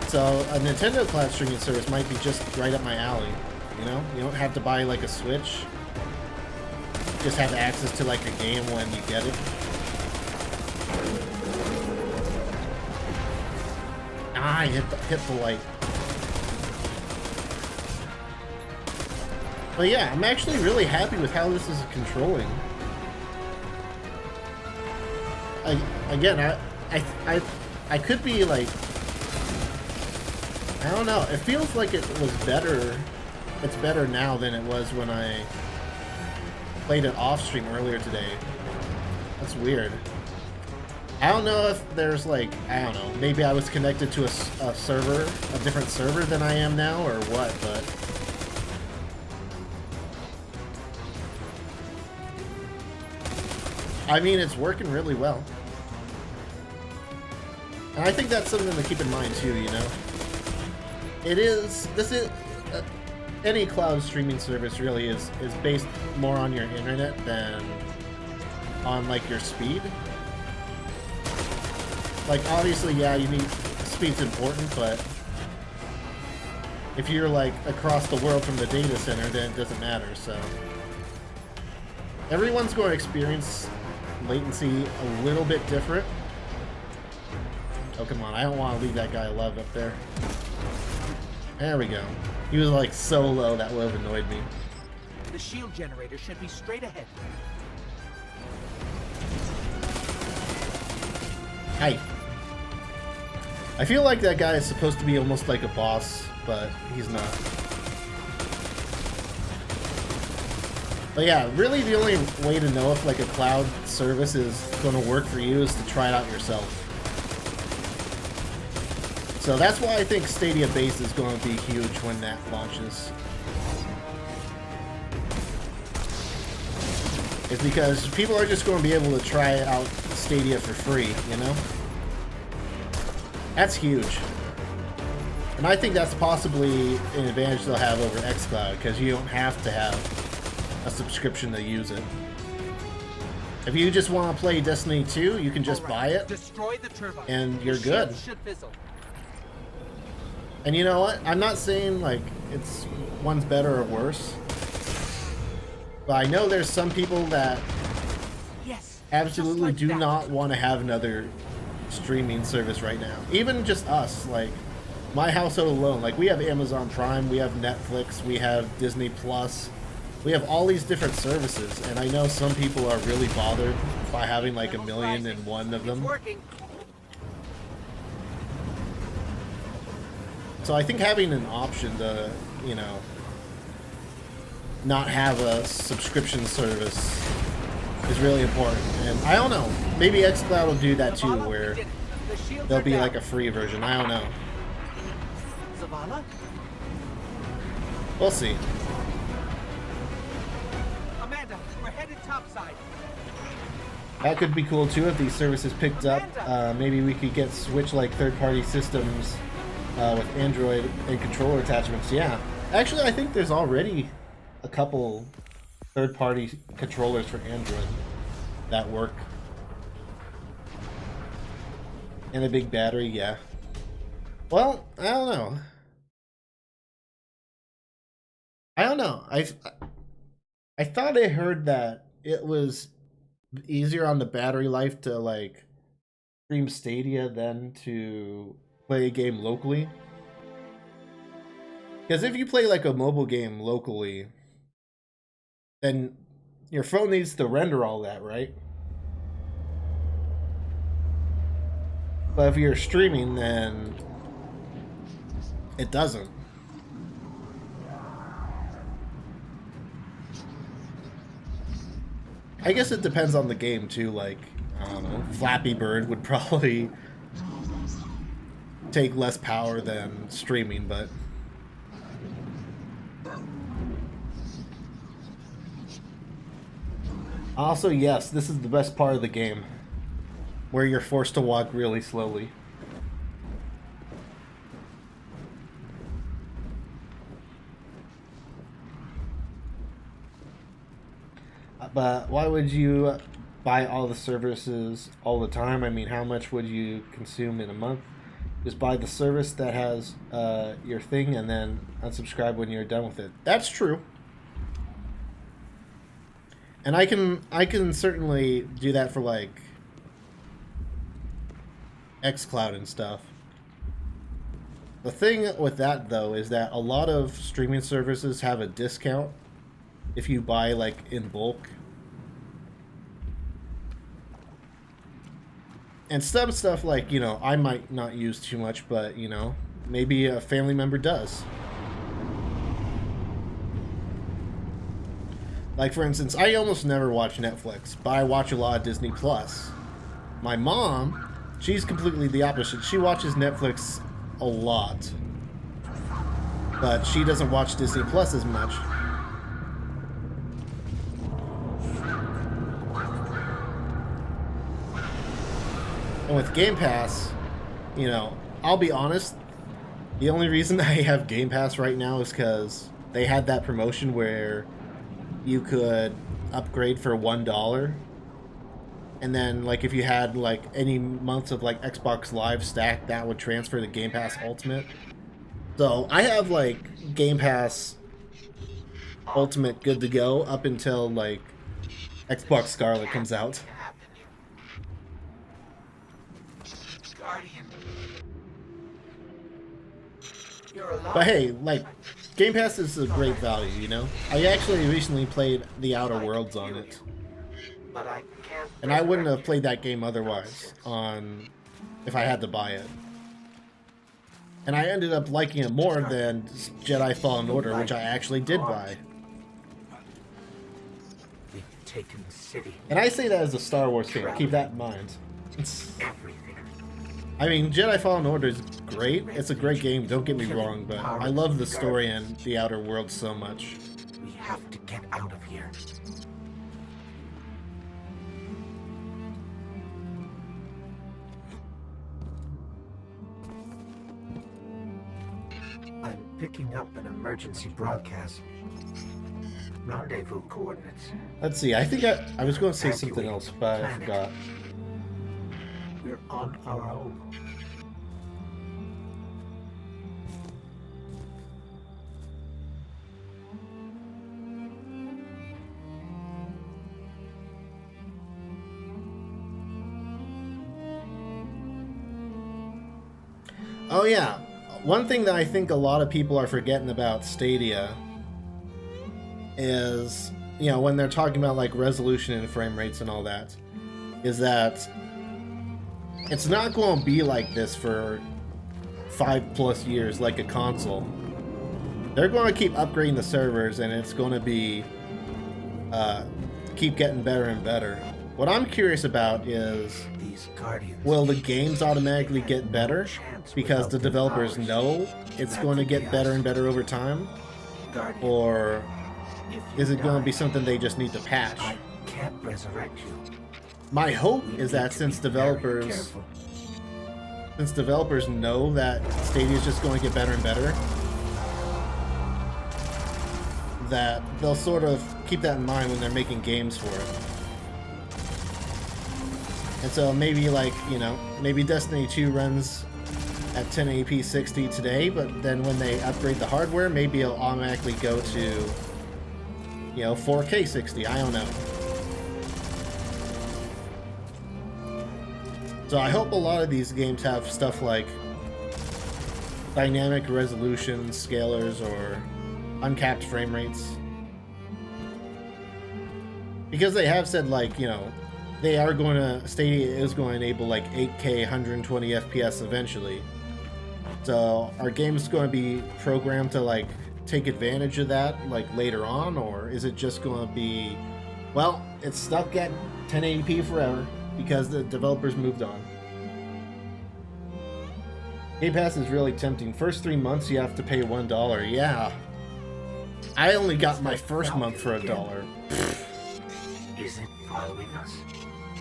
So, a Nintendo cloud streaming service might be just right up my alley, you know? You don't have to buy, like, a Switch. Just have access to, like, a game when you get it. Ah, I hit the light. But yeah, I'm actually really happy with how this is controlling. I could be like, I don't know. It feels like it was better. It's better now than it was when I played it off stream earlier today. That's weird. I don't know if there's like, I don't know, maybe I was connected to a server, a different server than I am now, or what, but... I mean, it's working really well. And I think that's something to keep in mind too, you know? Any cloud streaming service really is based more on your internet than on like your speed. Like, obviously, yeah, you need speed's important, but if you're like across the world from the data center, then it doesn't matter. So everyone's going to experience latency a little bit different. Oh, come on, I don't want to leave that guy alive up there. There we go. He was like so low that would have annoyed me. The shield generator should be straight ahead. Hi. I feel like that guy is supposed to be almost like a boss, but he's not. But yeah, really the only way to know if like a cloud service is going to work for you is to try it out yourself. So that's why I think Stadia Base is going to be huge when that launches. It's because people are just going to be able to try out Stadia for free, you know? That's huge. And I think that's possibly an advantage they'll have over xCloud, because you don't have to have a subscription to use it. If you just want to play Destiny 2, you can just buy it, Destroy the turbine. and you're good. Should fizzle. And you know what? I'm not saying like it's one's better or worse, but I know there's some people that absolutely do not want to have another streaming service right now. Even just us, like my household alone, like we have Amazon Prime, we have Netflix, we have Disney Plus, we have all these different services, and I know some people are really bothered by having like 1,000,001 of them. So I think having an option to, you know, not have a subscription service is really important. And I don't know, maybe xCloud will do that too, where there'll be like a free version. I don't know. Zavala? We'll see. Amanda, we're headed topside. That could be cool too if these services picked up. Maybe we could get switch like third-party systems with Android and controller attachments. Yeah, actually, I think there's already a couple third-party controllers for Android that work. And a big battery, yeah. Well, I don't know. I thought I heard that it was easier on the battery life to like stream Stadia than to play a game locally. Because if you play like a mobile game locally, then your phone needs to render all that, right? But if you're streaming, then it doesn't. I guess it depends on the game too, like, I don't know, Flappy Bird would probably take less power than streaming, but also, yes, this is the best part of the game, where you're forced to walk really slowly. But why would you buy all the services all the time? I mean, how much would you consume in a month? Just buy the service that has your thing and then unsubscribe when you're done with it. That's true. And I can certainly do that for like xCloud and stuff. The thing with that though is that a lot of streaming services have a discount if you buy like in bulk. And some stuff like, you know, I might not use too much, but, you know, maybe a family member does. Like, for instance, I almost never watch Netflix, but I watch a lot of Disney Plus. My mom, she's completely the opposite. She watches Netflix a lot, but she doesn't watch Disney Plus as much. And with Game Pass, you know, I'll be honest, the only reason I have Game Pass right now is because they had that promotion where you could upgrade for $1. And then, like, if you had, like, any months of, like, Xbox Live stacked, that would transfer to Game Pass Ultimate. So, I have, like, Game Pass Ultimate good to go up until, like, Xbox Scarlet comes out. But hey, like, Game Pass is a great value, you know? I actually recently played The Outer Worlds on it. And I wouldn't have played that game otherwise if I had to buy it. And I ended up liking it more than Jedi Fallen Order, which I actually did buy. We've taken the city. And I say that as a Star Wars fan, keep that in mind. I mean, Jedi Fallen Order is great. It's a great game, don't get me wrong, but I love the story and the Outer Worlds so much. We have to get out of here. I'm picking up an emergency broadcast. Rendezvous coordinates. Let's see, I think I was going to say something else, but I forgot. We're on our own. Oh yeah, one thing that I think a lot of people are forgetting about Stadia is, you know, when they're talking about like resolution and frame rates and all that, is that it's not going to be like this for 5+ years like a console. They're going to keep upgrading the servers, and it's going to be keep getting better and better. What I'm curious about is, will the games automatically get better because the developers know it's going to get better and better over time? Or is it going to be something they just need to patch? My hope is that since developers know that Stadia is just going to get better and better, that they'll sort of keep that in mind when they're making games for it. And so maybe, like, you know, maybe Destiny 2 runs at 1080p 60 today, but then when they upgrade the hardware, maybe it'll automatically go to, you know, 4K 60. I don't know. So I hope a lot of these games have stuff like dynamic resolution scalers or uncapped frame rates. Because they have said, like, you know, they are going to, Stadia is going to enable like 8K 120 FPS eventually. So are games going to be programmed to like take advantage of that like later on, or is it just going to be, well, it's stuck at 1080p forever because the developers moved on? Game Pass is really tempting. First 3 months you have to pay $1. Yeah. I only got my first month for $1. Is it following us?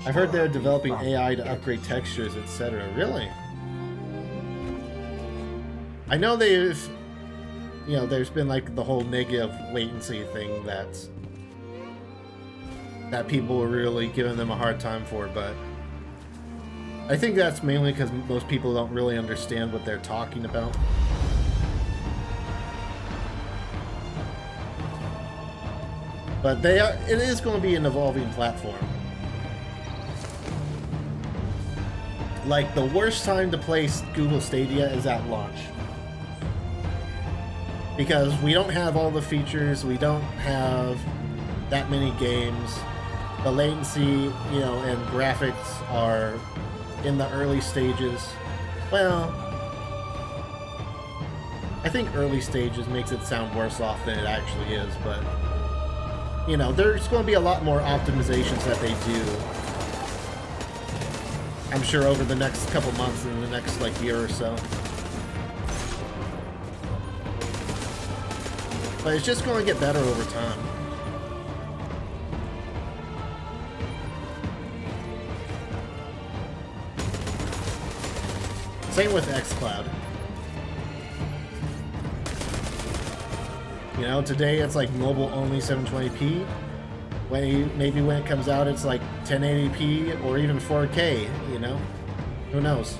I've heard they're developing AI to upgrade textures, etc. Really? I know they've, you know, there's been like the whole negative latency thing that people were really giving them a hard time for, but I think that's mainly because most people don't really understand what they're talking about. But it is going to be an evolving platform. Like, the worst time to play Google Stadia is at launch. Because we don't have all the features, we don't have that many games. The latency, you know, and graphics are in the early stages. Well, I think early stages makes it sound worse off than it actually is, but you know, there's going to be a lot more optimizations that they do, I'm sure, over the next couple months and the next like year or so. But it's just going to get better over time. Same with xCloud. You know, today it's like mobile only 720p. Maybe when it comes out it's like 1080p or even 4K, you know? Who knows?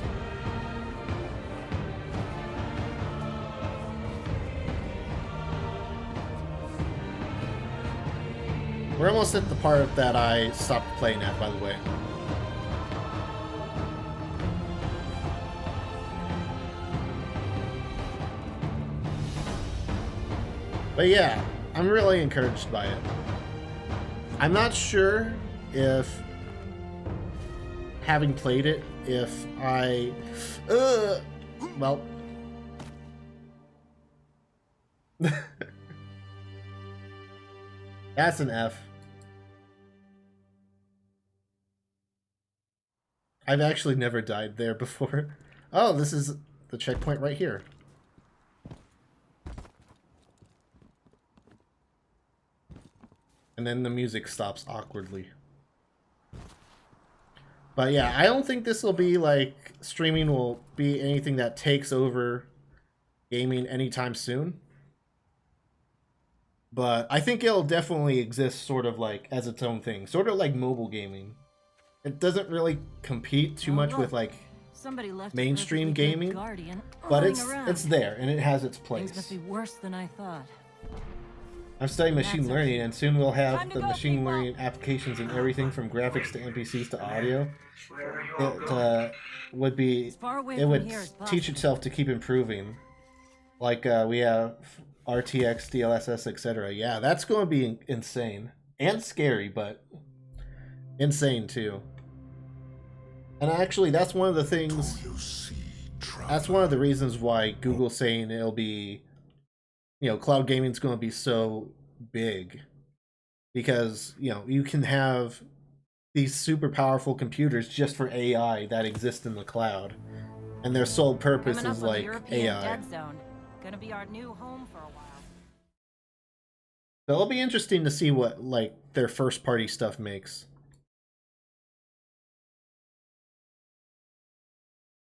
We're almost at the part that I stopped playing at, by the way. But yeah, I'm really encouraged by it. I'm not sure if, having played it, if I... well... That's an F. I've actually never died there before. Oh, this is the checkpoint right here. And then the music stops awkwardly. But yeah, I don't think this will be like, streaming will be anything that takes over gaming anytime soon. But I think it'll definitely exist sort of like as its own thing. Sort of like mobile gaming. It doesn't really compete too much with like Somebody left mainstream gaming, but it's there and it has its place. Things must be worse than I thought. I'm studying machine learning, and soon we'll have the machine learning applications in everything from graphics to NPCs to audio. It would be, it would teach itself to keep improving. Like we have RTX, DLSS, etc. Yeah, that's going to be insane and scary, but insane too. And actually, that's one of the things. That's one of the reasons why Google's saying it'll be, you know, cloud gaming is going to be so big, because, you know, you can have these super powerful computers just for AI that exist in the cloud, and their sole purpose is like AI. Dead zone. Gonna be our new home for a while. So it'll be interesting to see what like their first party stuff makes.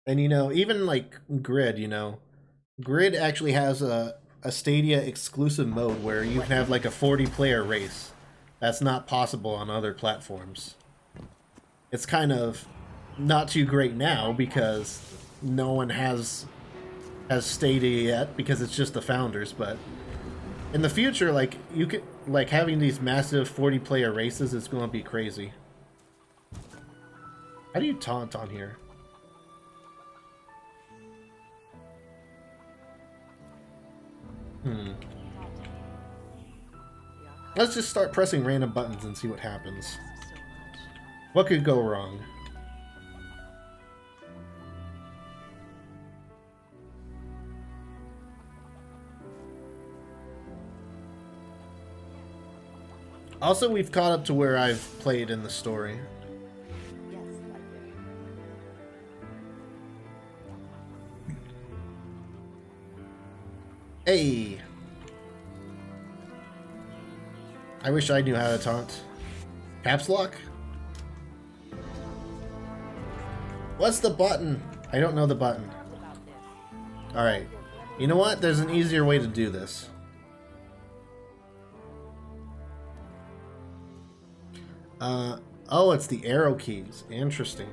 And you know, even like Grid, you know, Grid actually has a Stadia exclusive mode where you can have like a 40-player race. That's not possible on other platforms. It's kind of not too great now because no one has Stadia yet, because it's just the founders, but in the future, like, you could, like, having these massive 40-player races is going to be crazy. How do you taunt on here? Let's just start pressing random buttons and see what happens. What could go wrong? Also, we've caught up to where I've played in the story. Hey! I wish I knew how to taunt. Caps lock? What's the button? I don't know the button. Alright. You know what? There's an easier way to do this. Oh, it's the arrow keys. Interesting.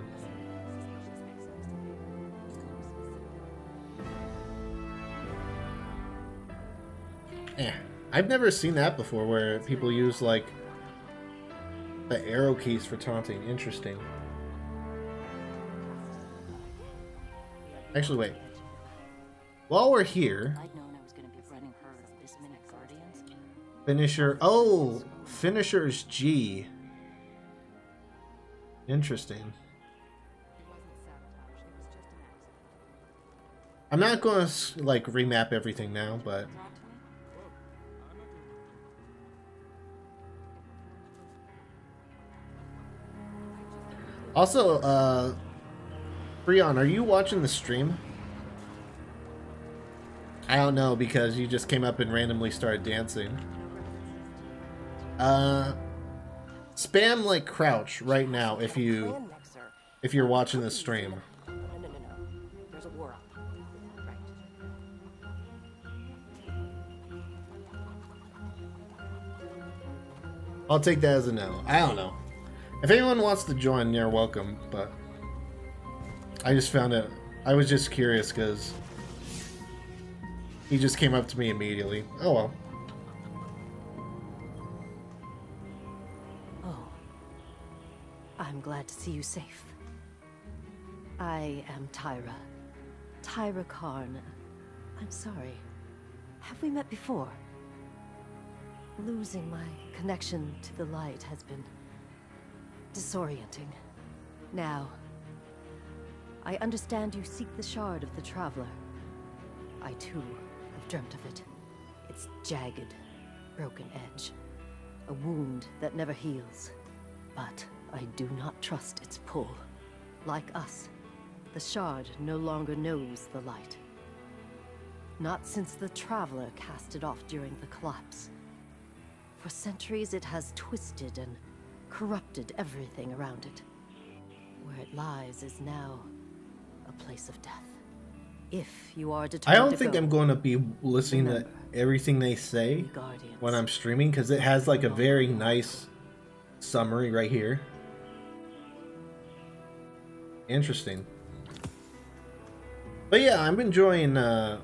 I've never seen that before, where people use, like, the arrow keys for taunting. Interesting. Actually, wait. While we're here... Finisher... Oh! Finisher's G. Interesting. I'm not going to, like, remap everything now, but... Also, Freon, are you watching the stream? I don't know, because you just came up and randomly started dancing. Spam, like, crouch right now if you're watching the stream. No. There's a war up. Right. I'll take that as a no. I don't know. If anyone wants to join, you're welcome, but I just found it. I was just curious because he just came up to me immediately. Oh well. Oh. I'm glad to see you safe. I am Tyra. Tyra Karn. I'm sorry. Have we met before? Losing my connection to the light has been disorienting. Now, I understand you seek the shard of the Traveler. I too have dreamt of it. Its jagged, broken edge. A wound that never heals. But I do not trust its pull. Like us, the Shard no longer knows the light. Not since the Traveler cast it off during the collapse. For centuries it has twisted and corrupted everything around it. Where it lies is now a place of death. If you are determined I don't to think go, I'm going to be listening to remember, everything they say Guardians. when I'm streaming, because it has like a very nice summary right here. Interesting. But yeah, I'm enjoying Farewell.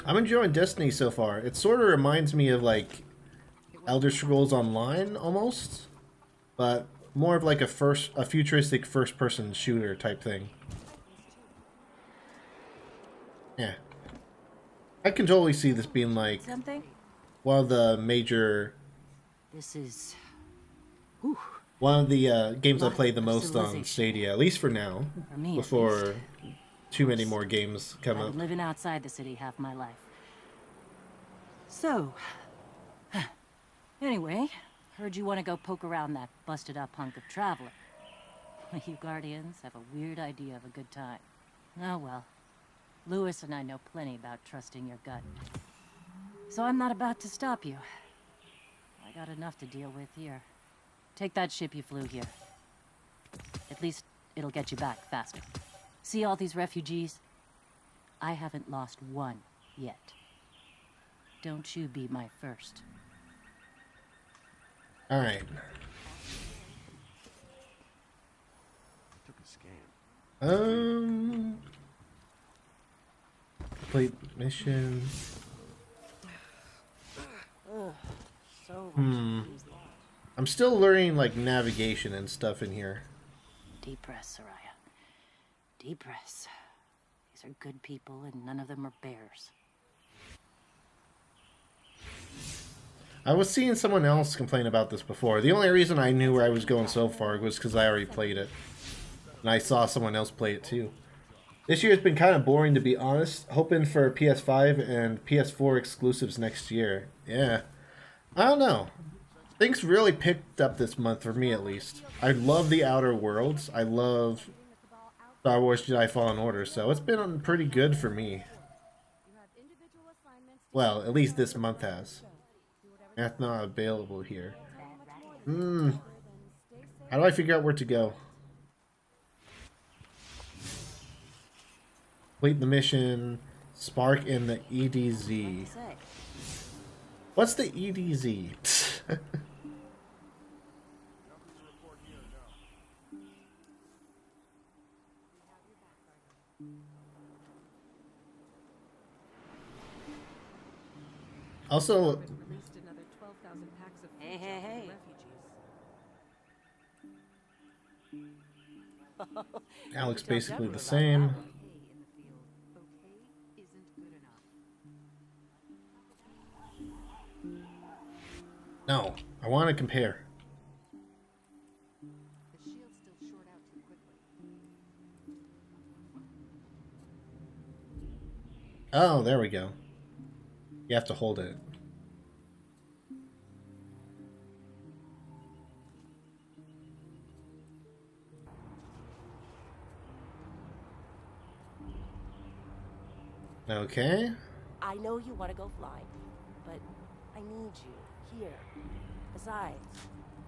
I'm enjoying Destiny so far. It sort of reminds me of like Elder Scrolls Online almost, but more of like a futuristic first-person shooter type thing. Yeah. I can totally see this being like Something? one of the major This is one of the games I played the most on Stadia, at least for now, For me, before too many more games come I've up. been living outside the city half my life. So, anyway, heard you want to go poke around that busted up hunk of Traveler. You Guardians have a weird idea of a good time. Oh well. Lewis and I know plenty about trusting your gut. So I'm not about to stop you. I got enough to deal with here. Take that ship you flew here. At least it'll get you back faster. See all these refugees? I haven't lost one yet. Don't you be my first. All right. Complete mission. I'm still learning like navigation and stuff in here. Deep breaths, Soraya. Deep breaths. These are good people and none of them are bears. I was seeing someone else complain about this before. The only reason I knew where I was going so far was because I already played it. And I saw someone else play it too. This year has been kind of boring, to be honest. Hoping for PS5 and PS4 exclusives next year. Yeah. I don't know. Things really picked up this month, for me at least. I love the Outer Worlds. I love Star Wars Jedi Fallen Order, so it's been pretty good for me. Well, at least this month has. That's not available here. How do I figure out where to go? Complete the mission. Spark in the EDZ. What's the EDZ? Also, Hey. that looks basically the same. No, I want to compare. Oh, there we go. You have to hold it. Okay. I know you want to go flying, but I need you here. Besides,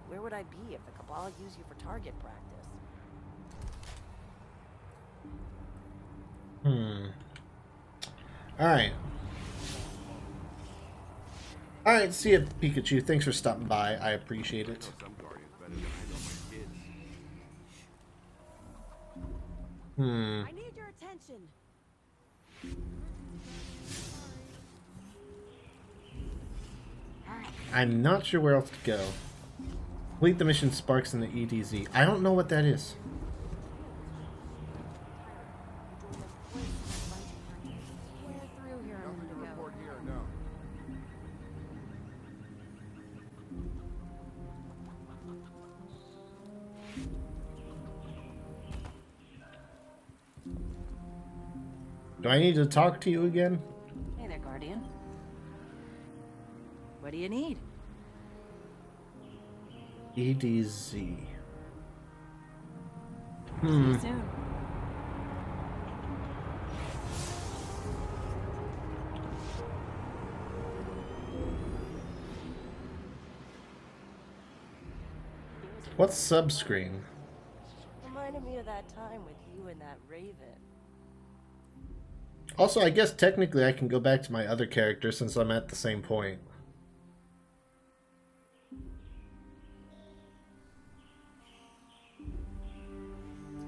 where would I be if the Cabal used you for target practice? Alright. Alright, see ya, Pikachu. Thanks for stopping by. I appreciate it. I need your attention. I'm not sure where else to go. Complete the mission Sparks in the EDZ. I don't know what that is. Do I need to talk to you again? Hey there, Guardian. What do you need? See you soon. What's subscreen? Reminded me of that time with you and that raven. Also, I guess technically I can go back to my other character since I'm at the same point.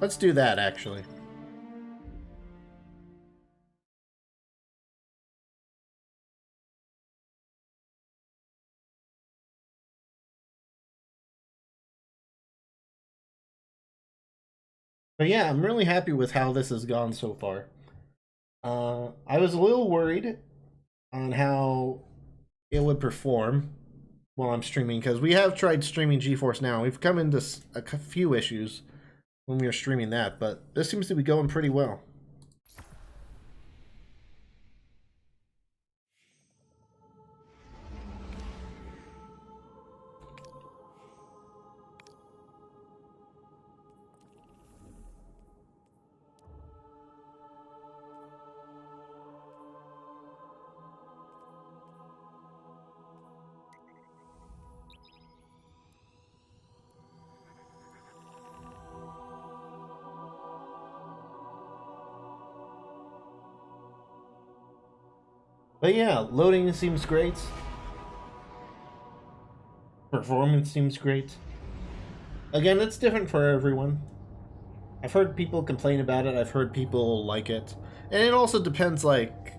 Let's do that, actually. But yeah, I'm really happy with how this has gone so far. I was a little worried on how it would perform while I'm streaming, because we have tried streaming GeForce Now. We've come into a few issues when we were streaming that, but this seems to be going pretty well. But yeah, loading seems great. Performance seems great. Again, it's different for everyone. I've heard people complain about it, I've heard people like it. And it also depends, like,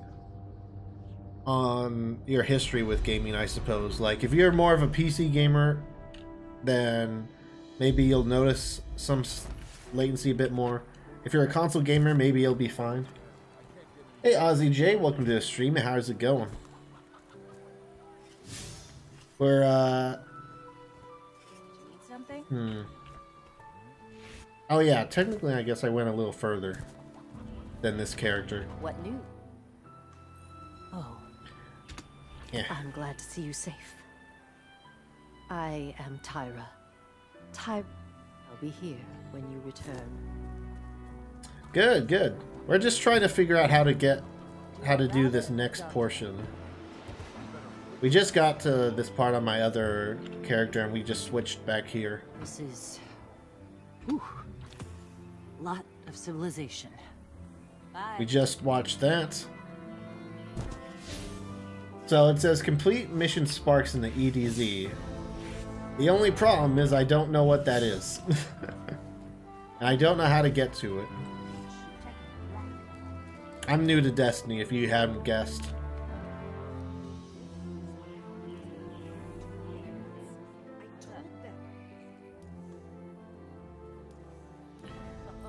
on your history with gaming, I suppose. Like, if you're more of a PC gamer, then maybe you'll notice some latency a bit more. If you're a console gamer, maybe you'll be fine. Hey Ozzy J, welcome to the stream. How's it going? We're Need something? Oh yeah, technically I guess I went a little further than this character. What new? Oh. Yeah. I'm glad to see you safe. I am Tyra. I'll be here when you return. Good, good. We're just trying to figure out how to do this next portion. We just got to this part on my other character and we just switched back here. This is... Whew. Lot of civilization. Bye. We just watched that. So it says complete mission sparks in the EDZ. The only problem is I don't know what that is. I don't know how to get to it. I'm new to Destiny, if you haven't guessed.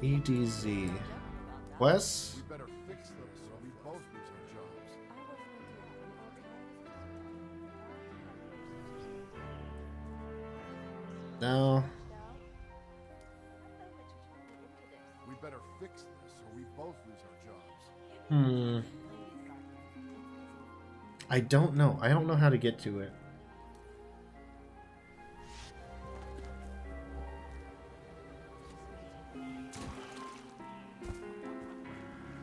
EDZ. Wes? We better fix them so we both lose our jobs. No. We better fix this or we both lose our jobs. I don't know. I don't know how to get to it.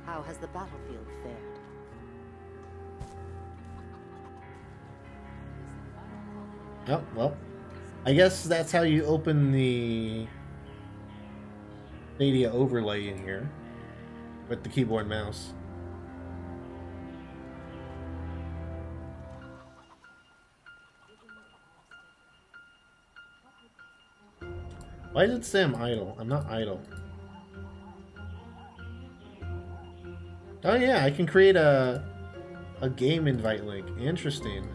How has the battlefield fared? Oh, well. I guess that's how you open the Stadia overlay in here with the keyboard and mouse. Why does it say I'm idle? I'm not idle. Oh yeah, I can create a game invite link. Interesting.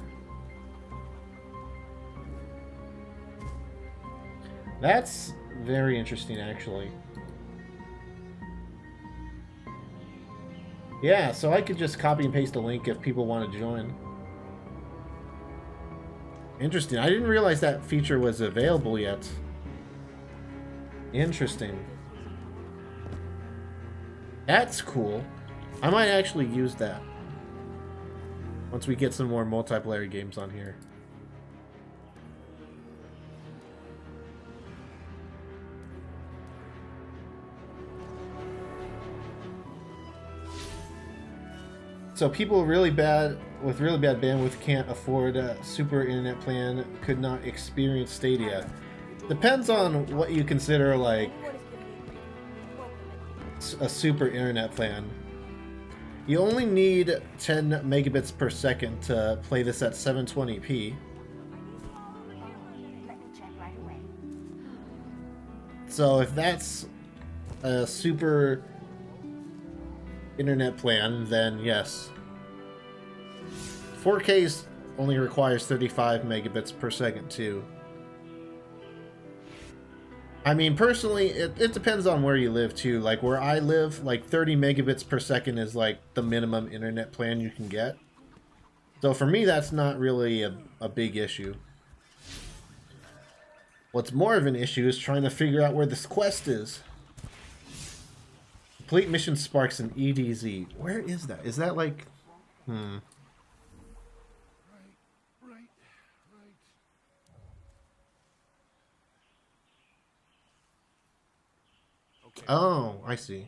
That's very interesting, actually. Yeah, so I could just copy and paste a link if people want to join. Interesting. I didn't realize that feature was available yet. Interesting. That's cool. I might actually use that once we get some more multiplayer games on here. So people really bad with really bad bandwidth can't afford a super internet plan, could not experience Stadia. Depends on what you consider like a super internet plan. You only need 10 megabits per second to play this at 720p. So if that's a super internet plan, then yes. 4K only requires 35 megabits per second too. I mean, personally, it depends on where you live too. Like where I live, like 30 megabits per second is like the minimum internet plan you can get. So for me, that's not really a big issue. What's more of an issue is trying to figure out where this quest is. Complete mission sparks in EDZ. Where is that? Is that like... Right. Okay. Oh, I see.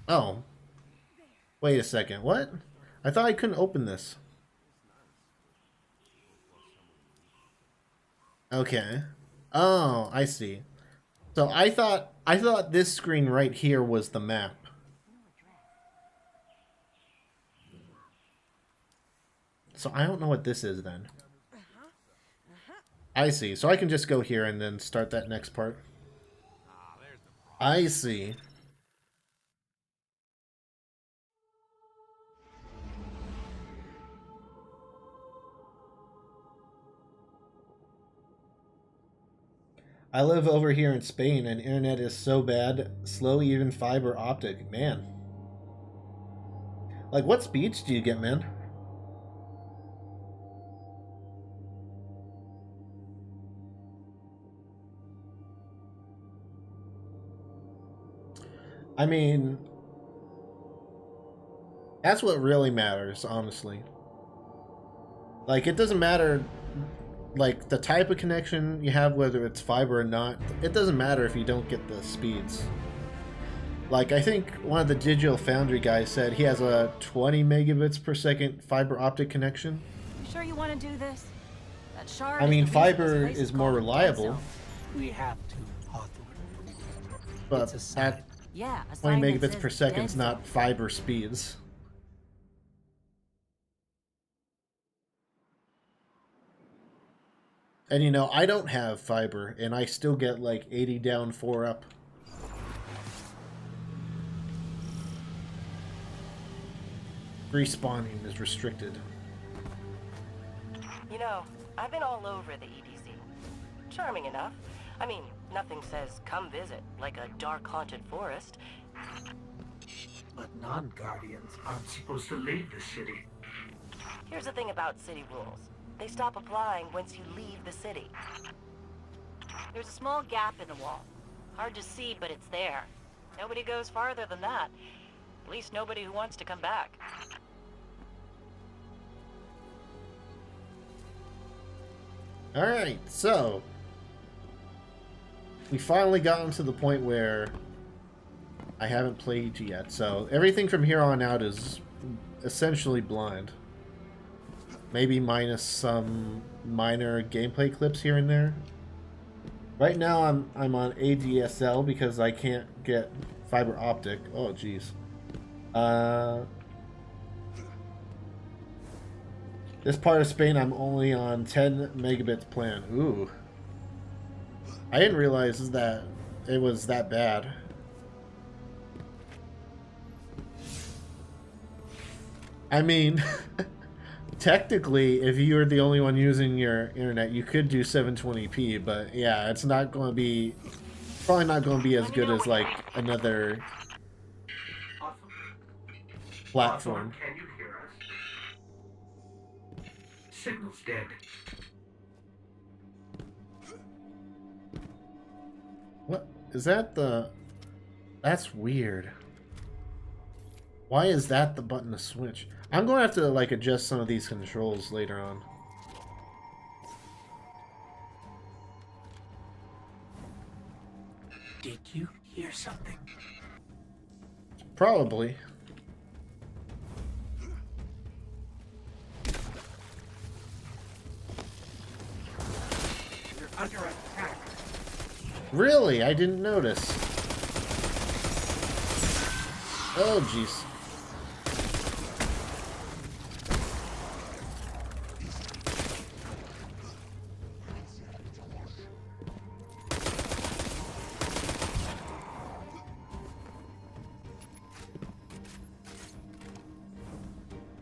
Oh. Wait a second. What? I thought I couldn't open this. Okay. Oh, I see. So I thought this screen right here was the map. So I don't know what this is then. I see. So I can just go here and then start that next part. I see. I live over here in Spain and internet is so bad, slow, even fiber optic. Man. Like, what speeds do you get, man? I mean, that's what really matters, honestly. Like, it doesn't matter, like, the type of connection you have, whether it's fiber or not. It doesn't matter if you don't get the speeds. Like, I think one of the Digital Foundry guys said he has a 20 megabits per second fiber optic connection. You sure you want to do this? That shard I mean, fiber is more reliable. We have to, Hawthorne. But at 20 megabits per second is not fiber speeds. And you know, I don't have fiber, and I still get like 80 down, 4 up. Respawning is restricted. You know, I've been all over the EDZ. Charming enough. I mean, nothing says come visit, like a dark haunted forest. But non-guardians aren't supposed to leave the city. Here's the thing about city rules. They stop applying once you leave the city. There's a small gap in the wall. Hard to see, but it's there. Nobody goes farther than that. At least nobody who wants to come back. Alright, so we finally gotten to the point where I haven't played yet, so everything from here on out is essentially blind. Maybe minus some minor gameplay clips here and there. Right now I'm on ADSL because I can't get fiber optic. Oh jeez. This part of Spain I'm only on 10 megabits plan. Ooh. I didn't realize that it was that bad. I mean, technically, if you were the only one using your internet, you could do 720p, but yeah, it's not going to be, probably not going to be as good as like another platform. Can you hear us? Signal's dead. What is that? That's weird. Why is that the button to switch? I'm going to have to like adjust some of these controls later on. Did you hear something? Probably. under attack. Really? I didn't notice. Oh, jeez.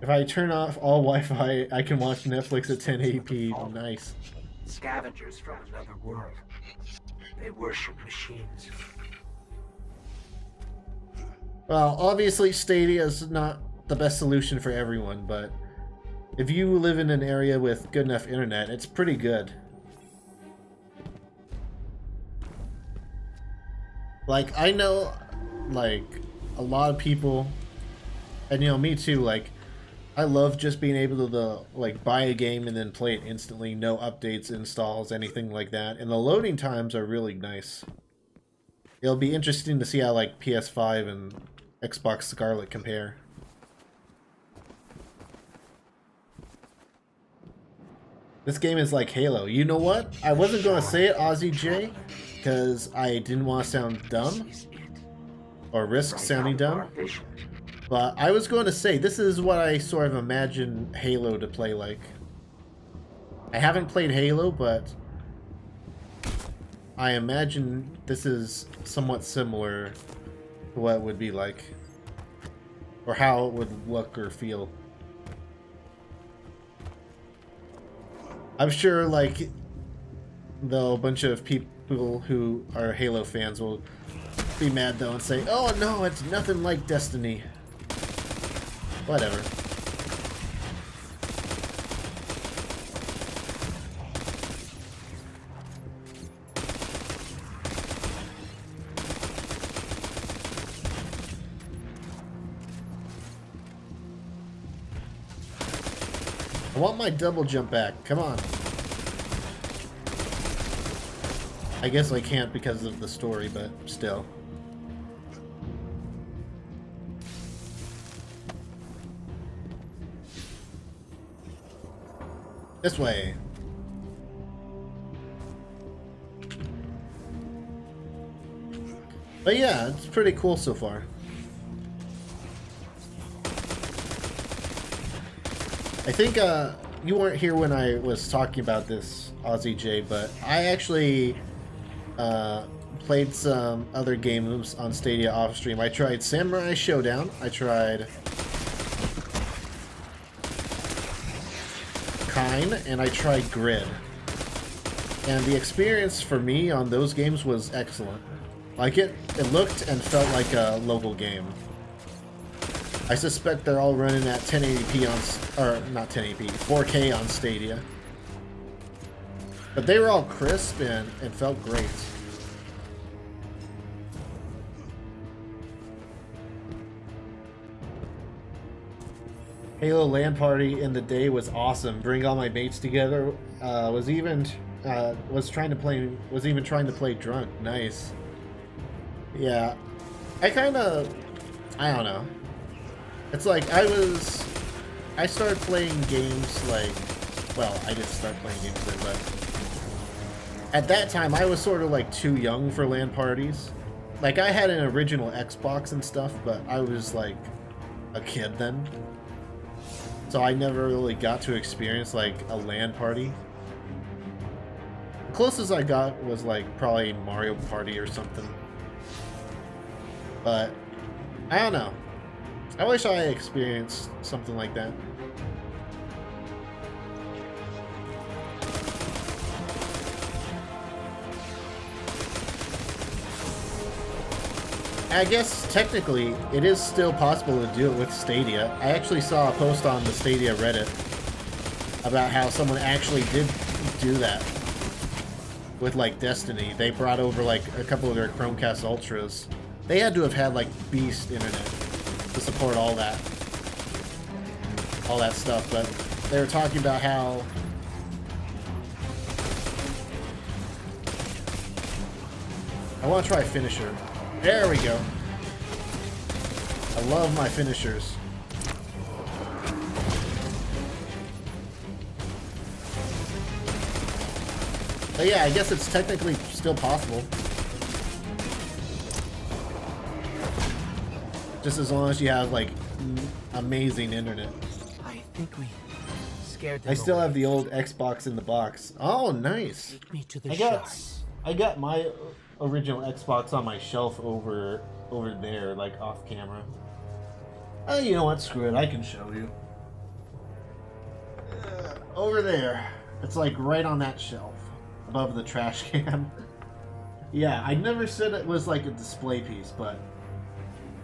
If I turn off all Wi-Fi, I can watch Netflix at 1080p. Nice. Scavengers from another world. They worship machines. Well, obviously Stadia is not the best solution for everyone, but if you live in an area with good enough internet, it's pretty good. Like, I know, like, a lot of people, and you know, me too, like, I love just being able to, like, buy a game and then play it instantly, no updates, installs, anything like that, and the loading times are really nice. It'll be interesting to see how, like, PS5 and Xbox Scarlet compare. This game is like Halo. You know what? I wasn't going to say it, Aussie J, because I didn't want to sound dumb, or risk sounding dumb. But I was going to say, this is what I sort of imagine Halo to play like. I haven't played Halo, but I imagine this is somewhat similar to what it would be like. Or how it would look or feel. I'm sure, like, though, a bunch of people who are Halo fans will be mad, though, and say, oh no, it's nothing like Destiny. Whatever. I want my double jump back. Come on. I guess I can't because of the story, but still. This way. But yeah, it's pretty cool so far. I think you weren't here when I was talking about this, Aussie J, but I actually played some other games on Stadia off stream. I tried Samurai Showdown. I tried Kine, and I tried Grid. And the experience for me on those games was excellent. Like, it looked and felt like a local game. I suspect they're all running at 1080p on, or not 1080p, 4K on Stadia. But they were all crisp and felt great. Halo LAN party in the day was awesome. Bring all my mates together. Was even trying to play drunk. Nice. Yeah, I don't know. It's like I started playing games like, well, I didn't start playing games then, but at that time I was sort of like too young for LAN parties. Like, I had an original Xbox and stuff, but I was like a kid then. So I never really got to experience like a LAN party. The closest I got was like probably Mario Party or something. But I don't know. I wish I experienced something like that. I guess technically it is still possible to do it with Stadia. I actually saw a post on the Stadia Reddit about how someone actually did do that with like Destiny. They brought over like a couple of their Chromecast Ultras. They had to have had like beast internet to support all that stuff, but they were talking about how I want to try a finisher. There we go. I love my finishers. But yeah, I guess it's technically still possible. Just as long as you have, like, amazing internet. I think we scared them I still away. have the old Xbox in the box. Oh, nice. Take me to the I got my original Xbox on my shelf over there, like off camera. You know what? Screw it. I can show you. Over there. It's like right on that shelf, above the trash can. Yeah, I never said it was like a display piece, but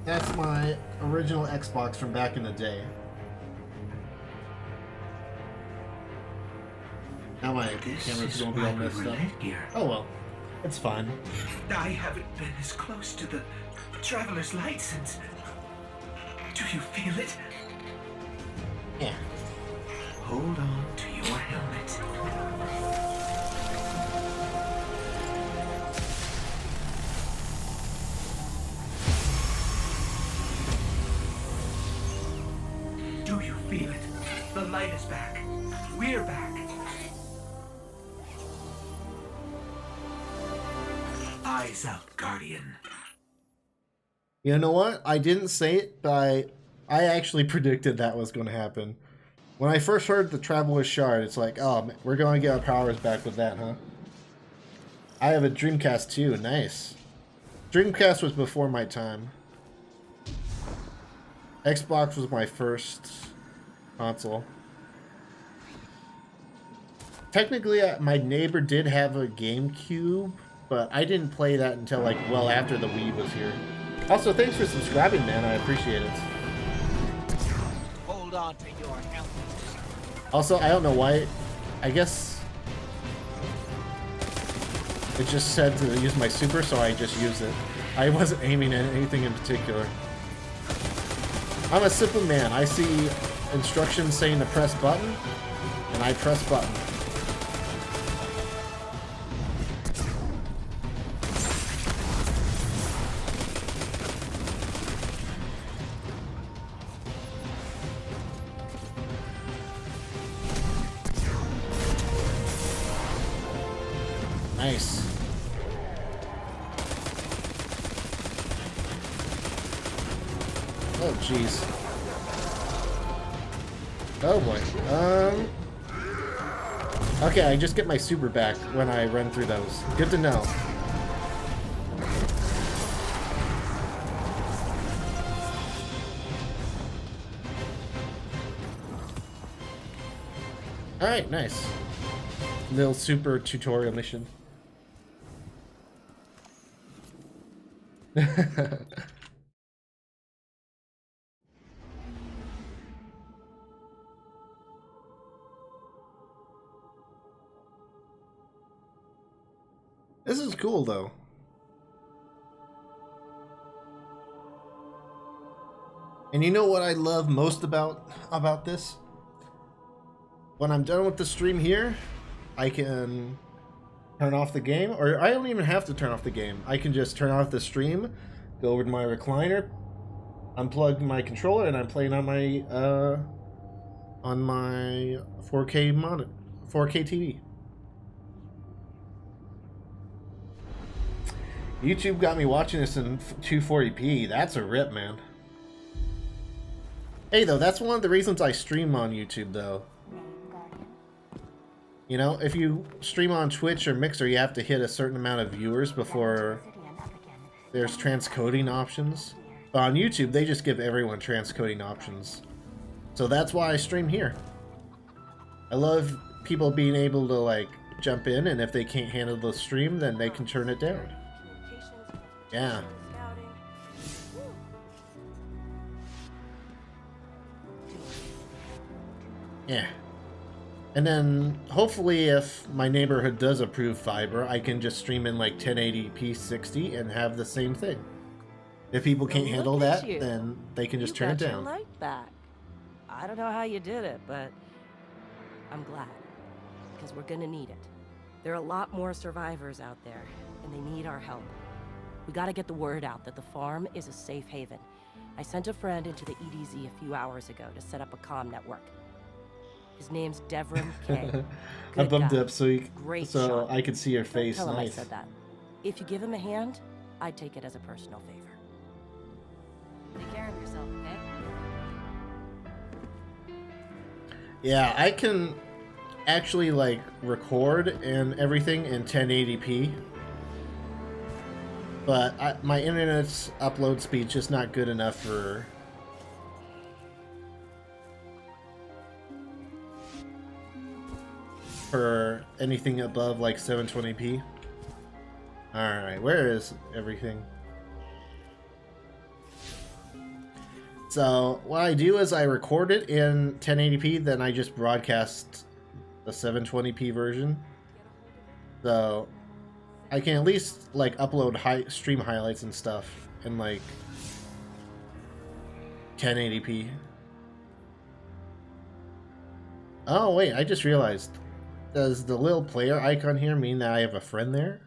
that's my original Xbox from back in the day. Now my camera's gonna be all messed up. Oh well, it's fine. I haven't been as close to the Traveler's Light since... Do you feel it? Yeah. Hold on to your helmet. Do you feel it? The light is back. We're back. Eyes out, Guardian. You know what? I didn't say it, but I actually predicted that was going to happen. When I first heard the Traveler's Shard, it's like, oh, man, we're going to get our powers back with that, huh? I have a Dreamcast too. Nice. Dreamcast was before my time. Xbox was my first console. Technically, my neighbor did have a GameCube, but I didn't play that until, like, well after the Wii was here. Also, thanks for subscribing, man. I appreciate it. Hold on to your helmet. Also, I don't know why. I guess it just said to use my super, so I just used it. I wasn't aiming at anything in particular. I'm a simple man. I see instructions saying to press button, and I press button. Nice. Oh, jeez. Oh, boy. Okay, I just get my super back when I run through those. Good to know. Alright, nice. Little super tutorial mission. This is cool though. And you know what I love most about this? When I'm done with the stream here, I can turn off the game, or I don't even have to turn off the game. I can just turn off the stream, go over to my recliner, unplug my controller, and I'm playing on my 4K monitor, 4K TV. YouTube got me watching this in 240p. That's a rip, man. Hey, though, that's one of the reasons I stream on YouTube, though. You know, if you stream on Twitch or Mixer, you have to hit a certain amount of viewers before there's transcoding options. But on YouTube, they just give everyone transcoding options. So that's why I stream here. I love people being able to, like, jump in, and if they can't handle the stream, then they can turn it down. Yeah. Yeah. And then, hopefully, if my neighborhood does approve fiber, I can just stream in like 1080p 60 and have the same thing. If people can't handle that, then they can just turn it down. Your light back. I don't know how you did it, but I'm glad, because we're gonna need it. There are a lot more survivors out there, and they need our help. We gotta get the word out that the farm is a safe haven. I sent a friend into the EDZ a few hours ago to set up a comm network. His name's Devrim Kay. I Good bumped guy. it up so Great so shot. I could see your Don't face. tell him I Nice. said that. If you give him a hand, I'd take it as a personal favor. Take care of yourself, okay? Yeah, I can actually like record and everything in 1080p, but my internet's upload speed's just not good enough for anything above like 720p. Alright, where is everything? So what I do is I record it in 1080p, then I just broadcast the 720p version. So I can at least like upload stream highlights and stuff in like 1080p. Oh wait, I just realized. Does the little player icon here mean that I have a friend there?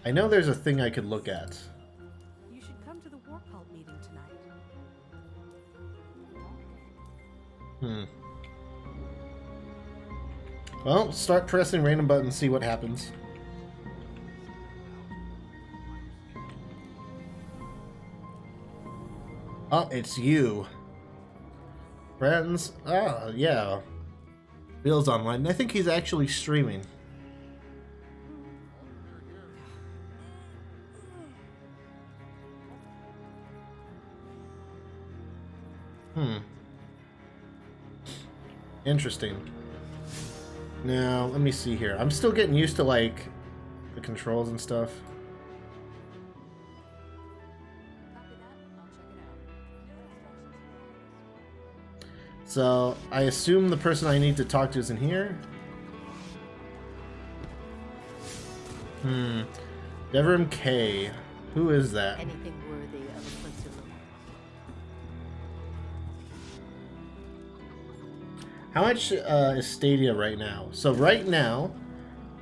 I know there's a thing I could look at. You should come to the war cult meeting tonight. Well, start pressing random buttons, see what happens. Oh, it's you. Friends? Oh, yeah. Bill's online. I think he's actually streaming. Interesting. Now, let me see here. I'm still getting used to, like, the controls and stuff. So, I assume the person I need to talk to is in here. Devrim K. Who is that? Anything worthy of a closer look. How much is Stadia right now? So right now,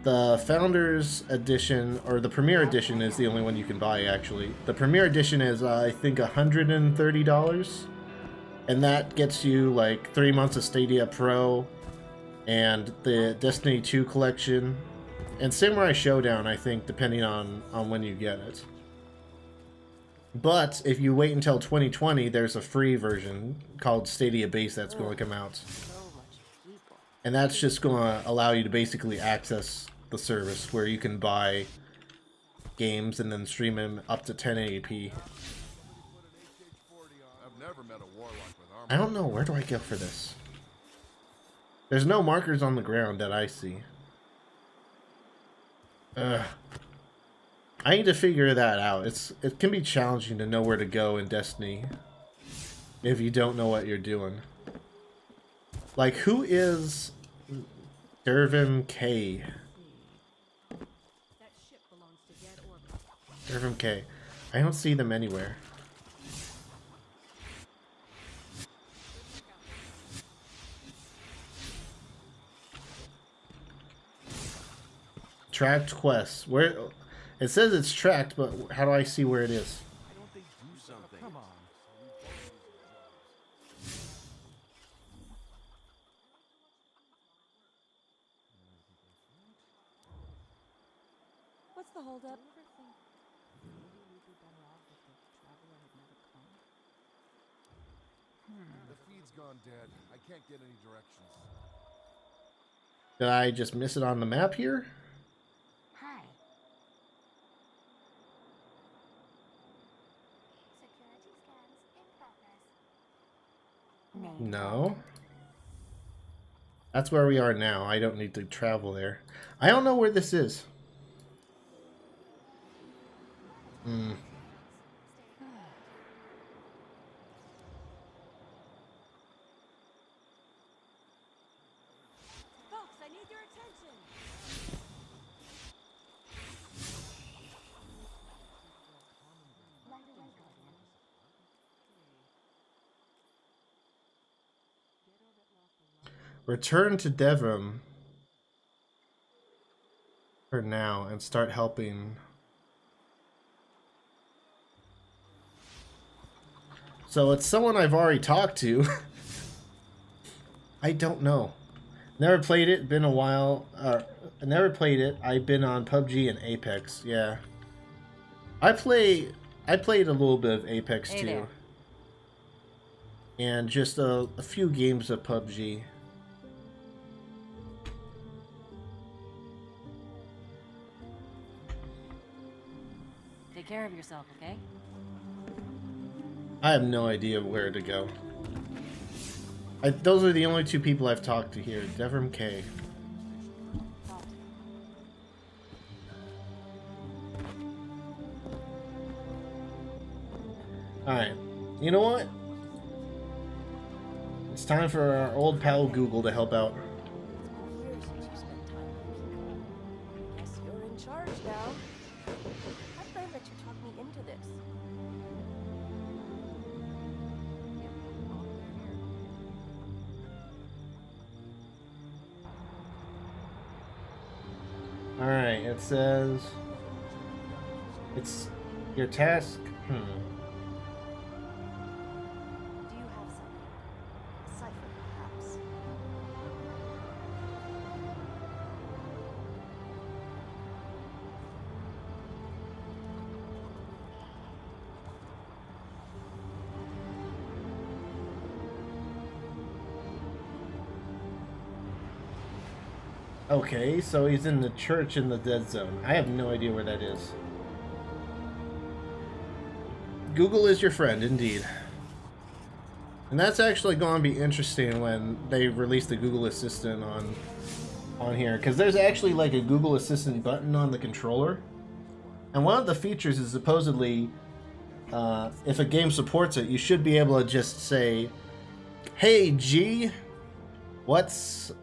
the Founders Edition, or the Premier Edition is the only one you can buy, actually. The Premier Edition is, I think, $130. And that gets you, like, 3 months of Stadia Pro, and the Destiny 2 collection, and Samurai Showdown, I think, depending on when you get it. But if you wait until 2020, there's a free version called Stadia Base that's going to come out. And that's just going to allow you to basically access the service where you can buy games and then stream them up to 1080p. I don't know, where do I go for this? There's no markers on the ground that I see. I need to figure that out. It can be challenging to know where to go in Destiny if you don't know what you're doing. Like, who is Devrim K? Devrim K. I don't see them anywhere. Tracked quests. Where it says it's tracked, but how do I see where it is? Come on. What's the holdup? The feed's gone dead. I can't get any directions. Did I just miss it on the map here? Hi. Security scans in progress. No. That's where we are now. I don't need to travel there. I don't know where this is. Folks, I need your attention. Return to Devrim for now and start helping. So it's someone I've already talked to. I don't know. Never played it. Been a while. Never played it. I've been on PUBG and Apex. Yeah. I played a little bit of Apex too. There. And just a few games of PUBG. Take care of yourself, okay? I have no idea where to go. Those are the only two people I've talked to here. Devram K. Alright. You know what? It's time for our old pal Google to help out. Guess you're in charge now. I find that you talked me into this. Alright, it says... It's your task... Do you have something? A cipher, perhaps? Okay, so he's in the church in the dead zone. I have no idea where that is. Google is your friend, indeed. And that's actually going to be interesting when they release the Google Assistant on here, because there's actually like a Google Assistant button on the controller. And one of the features is supposedly, if a game supports it, you should be able to just say, "Hey G,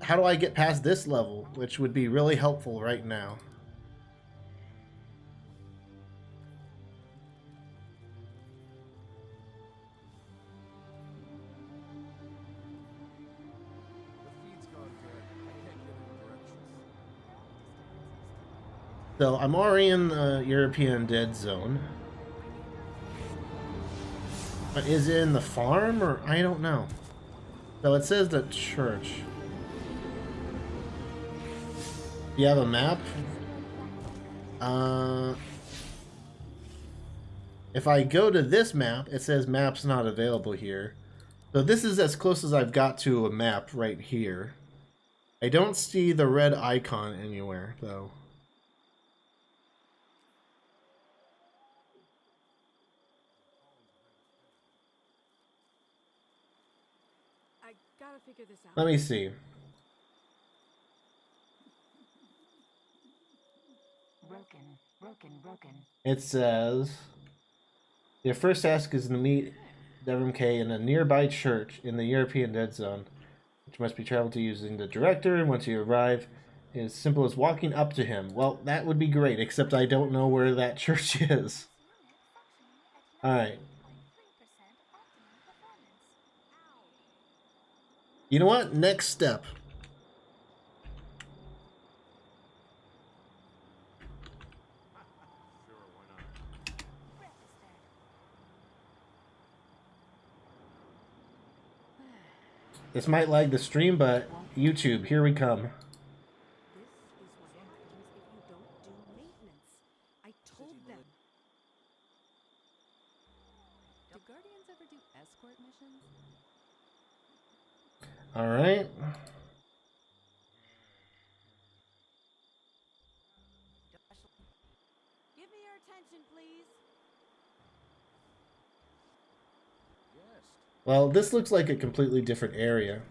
how do I get past this level?" Which would be really helpful right now. So I'm already in the European dead zone. But is it in the farm or I don't know. So it says the church. Do you have a map? If I go to this map, it says map's not available here. So this is as close as I've got to a map right here. I don't see the red icon anywhere, though. I gotta figure this out. Let me see. Broken. It says your first task is to meet Devram K in a nearby church in the European Dead Zone, which must be traveled to using the director. And once you arrive, it's as simple as walking up to him. Well, that would be great, except I don't know where that church is. Alright. You know what? Next step. This might lag the stream, but YouTube, here we come. This is what happens if you don't do maintenance. I told them. Do Guardians ever do escort missions? All right. Give me your attention, please. Well, this looks like a completely different area.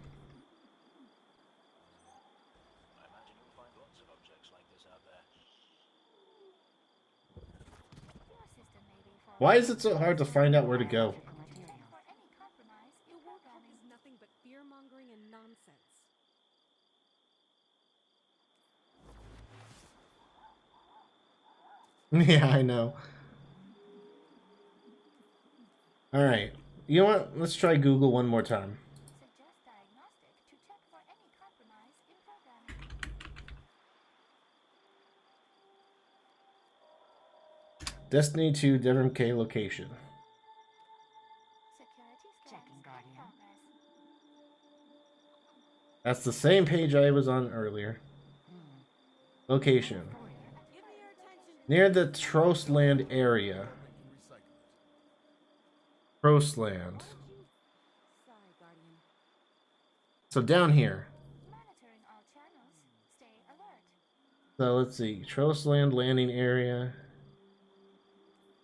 Why is it so hard to find out where to go? Your work is nothing but fear-mongering and nonsense. Yeah, I know. All right. You know what? Let's try Google one more time. Destiny 2 Devram K location. That's the same page I was on earlier. Location. Near the Trostland area. Trostland. So down here. So let's see. Trostland landing area.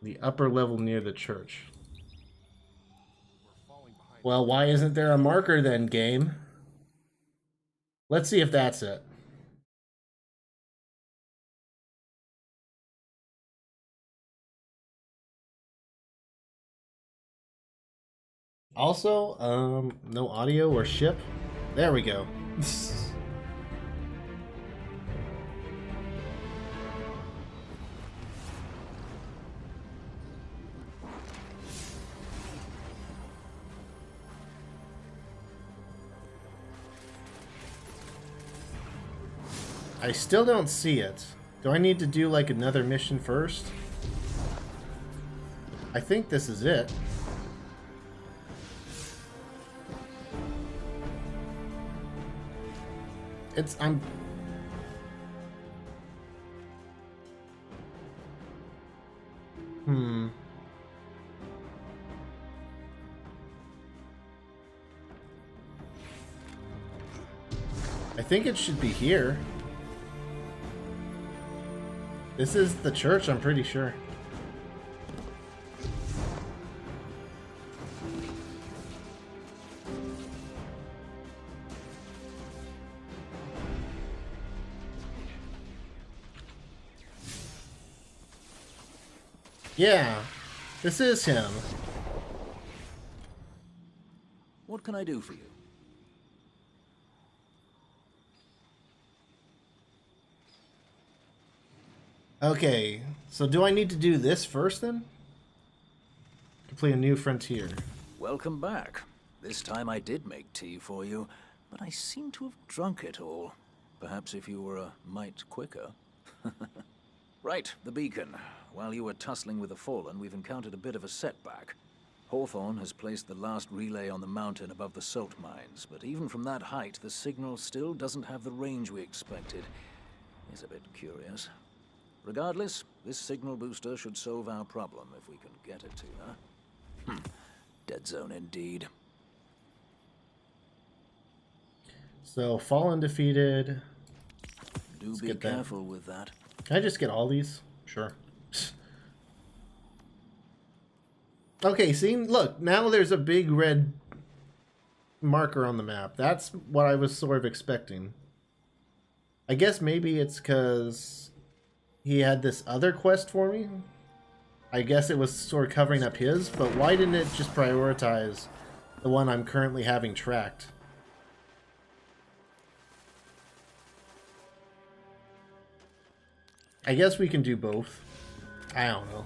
The upper level near the church. Well, why isn't there a marker then, game? Let's see if that's it. Also, no audio or ship. There we go. I still don't see it. Do I need to do like another mission first? I think this is it. I'm... I think it should be here. This is the church, I'm pretty sure. Yeah, this is him. What can I do for you? Okay, so do I need to do this first then? Complete a new frontier. Welcome back. This time I did make tea for you, but I seem to have drunk it all. Perhaps if you were a mite quicker. Right, the beacon. While you were tussling with the Fallen, we've encountered a bit of a setback. Hawthorne has placed the last relay on the mountain above the salt mines, but even from that height, the signal still doesn't have the range we expected. It's a bit curious. Regardless, this signal booster should solve our problem if we can get it to her. Dead zone indeed. So, Fallen defeated. Do be careful with that. Can I just get all these? Sure. Okay, see, look, now there's a big red marker on the map. That's what I was sort of expecting. I guess maybe it's because he had this other quest for me. I guess it was sort of covering up his, but why didn't it just prioritize the one I'm currently having tracked? I guess we can do both. I don't know.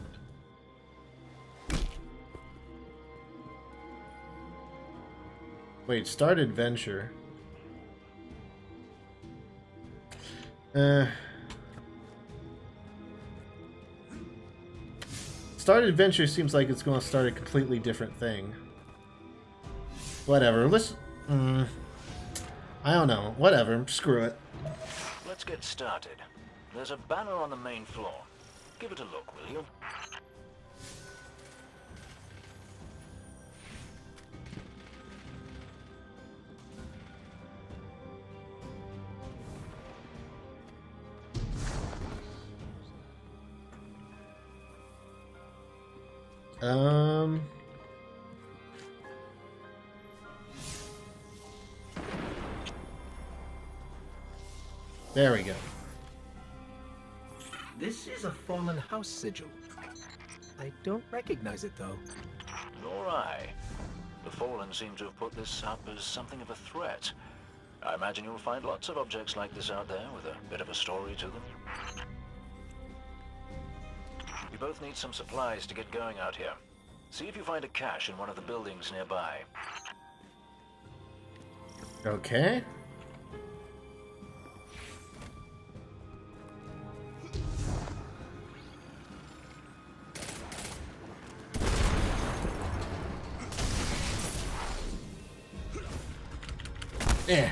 Wait, start adventure. Start adventure seems like it's going to start a completely different thing. Whatever. Let's... I don't know. Whatever. Screw it. Let's get started. There's a banner on the main floor. Give it a look, will you? There we go. This is a fallen house sigil. I don't recognize it, though. Nor I. The Fallen seem to have put this up as something of a threat. I imagine you'll find lots of objects like this out there with a bit of a story to them. You both need some supplies to get going out here. See if you find a cache in one of the buildings nearby. Okay. Yeah.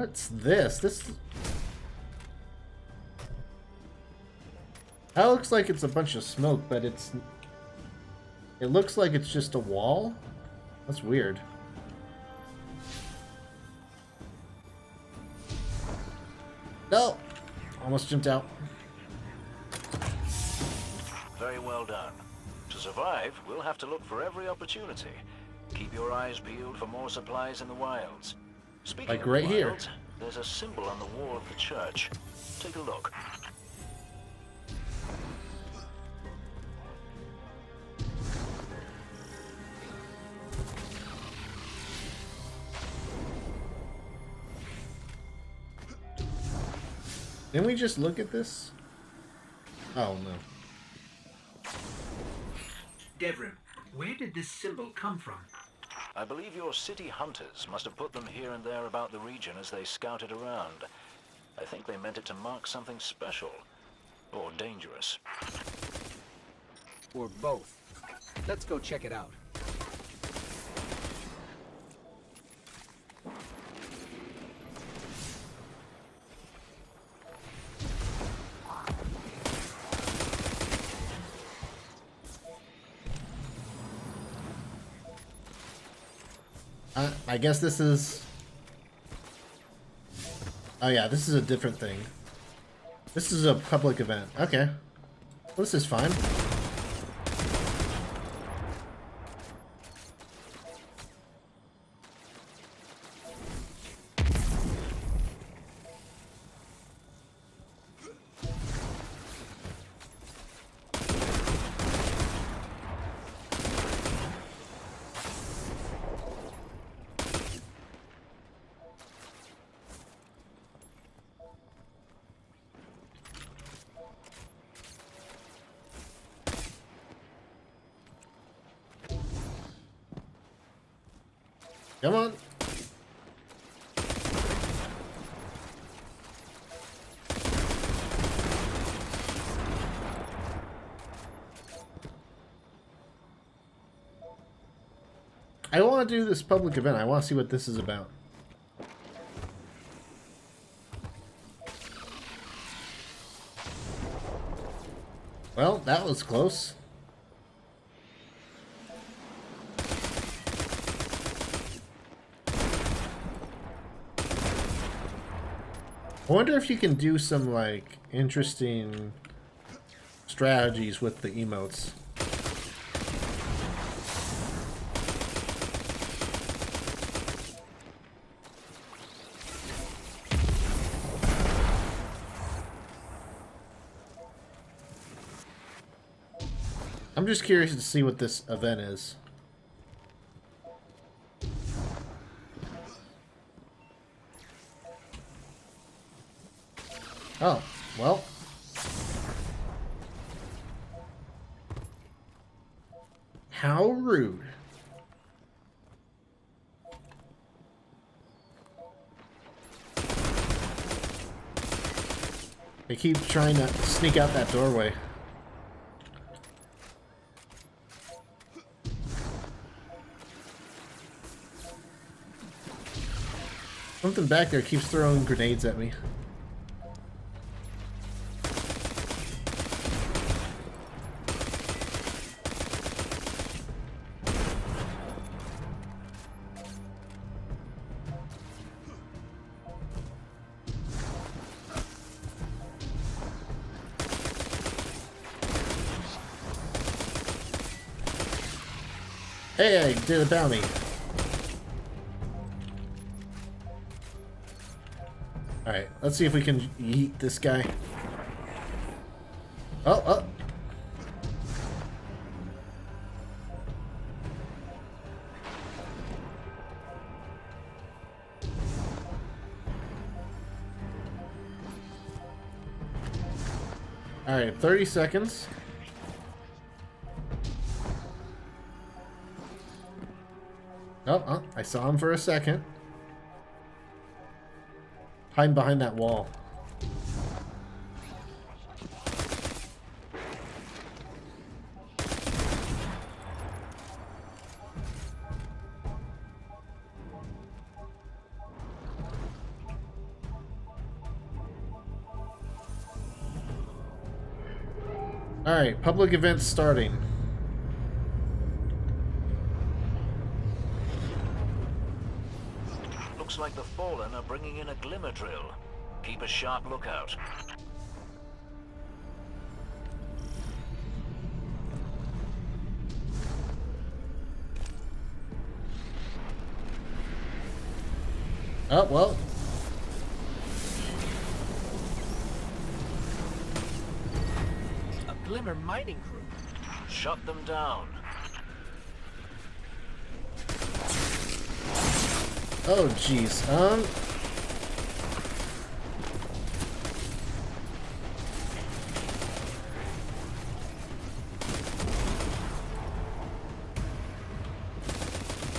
What's this? That looks like it's a bunch of smoke, but it looks like it's just a wall. That's weird. No! Almost jumped out. Very well done. To survive, we'll have to look for every opportunity. Keep your eyes peeled for more supplies in the wilds. Speaking like of right the here. wilds, there's a symbol on the wall of the church. Take a look. Didn't we just look at this? Oh no. Devrim, where did this symbol come from? I believe your city hunters must have put them here and there about the region as they scouted around. I think they meant it to mark something special. Or dangerous. Or both. Let's go check it out. I guess this is... Oh yeah, this is a different thing. This is a public event. Okay. Well, this is fine. Come on. I want to do this public event. I want to see what this is about. Well, that was close. I wonder if you can do some, like, interesting strategies with the emotes. I'm just curious to see what this event is. Oh, well. How rude. They keep trying to sneak out that doorway. Something back there keeps throwing grenades at me. Hey, I did a bounty. Alright, let's see if we can yeet this guy. Oh, oh. Alright, 30 seconds. Oh, I saw him for a second. Hiding behind that wall. Alright, public events starting. Looks like the Fallen are bringing in a glimmer drill. Keep a sharp lookout. Oh, well. A Glimmer mining crew. Shut them down. Oh, jeez.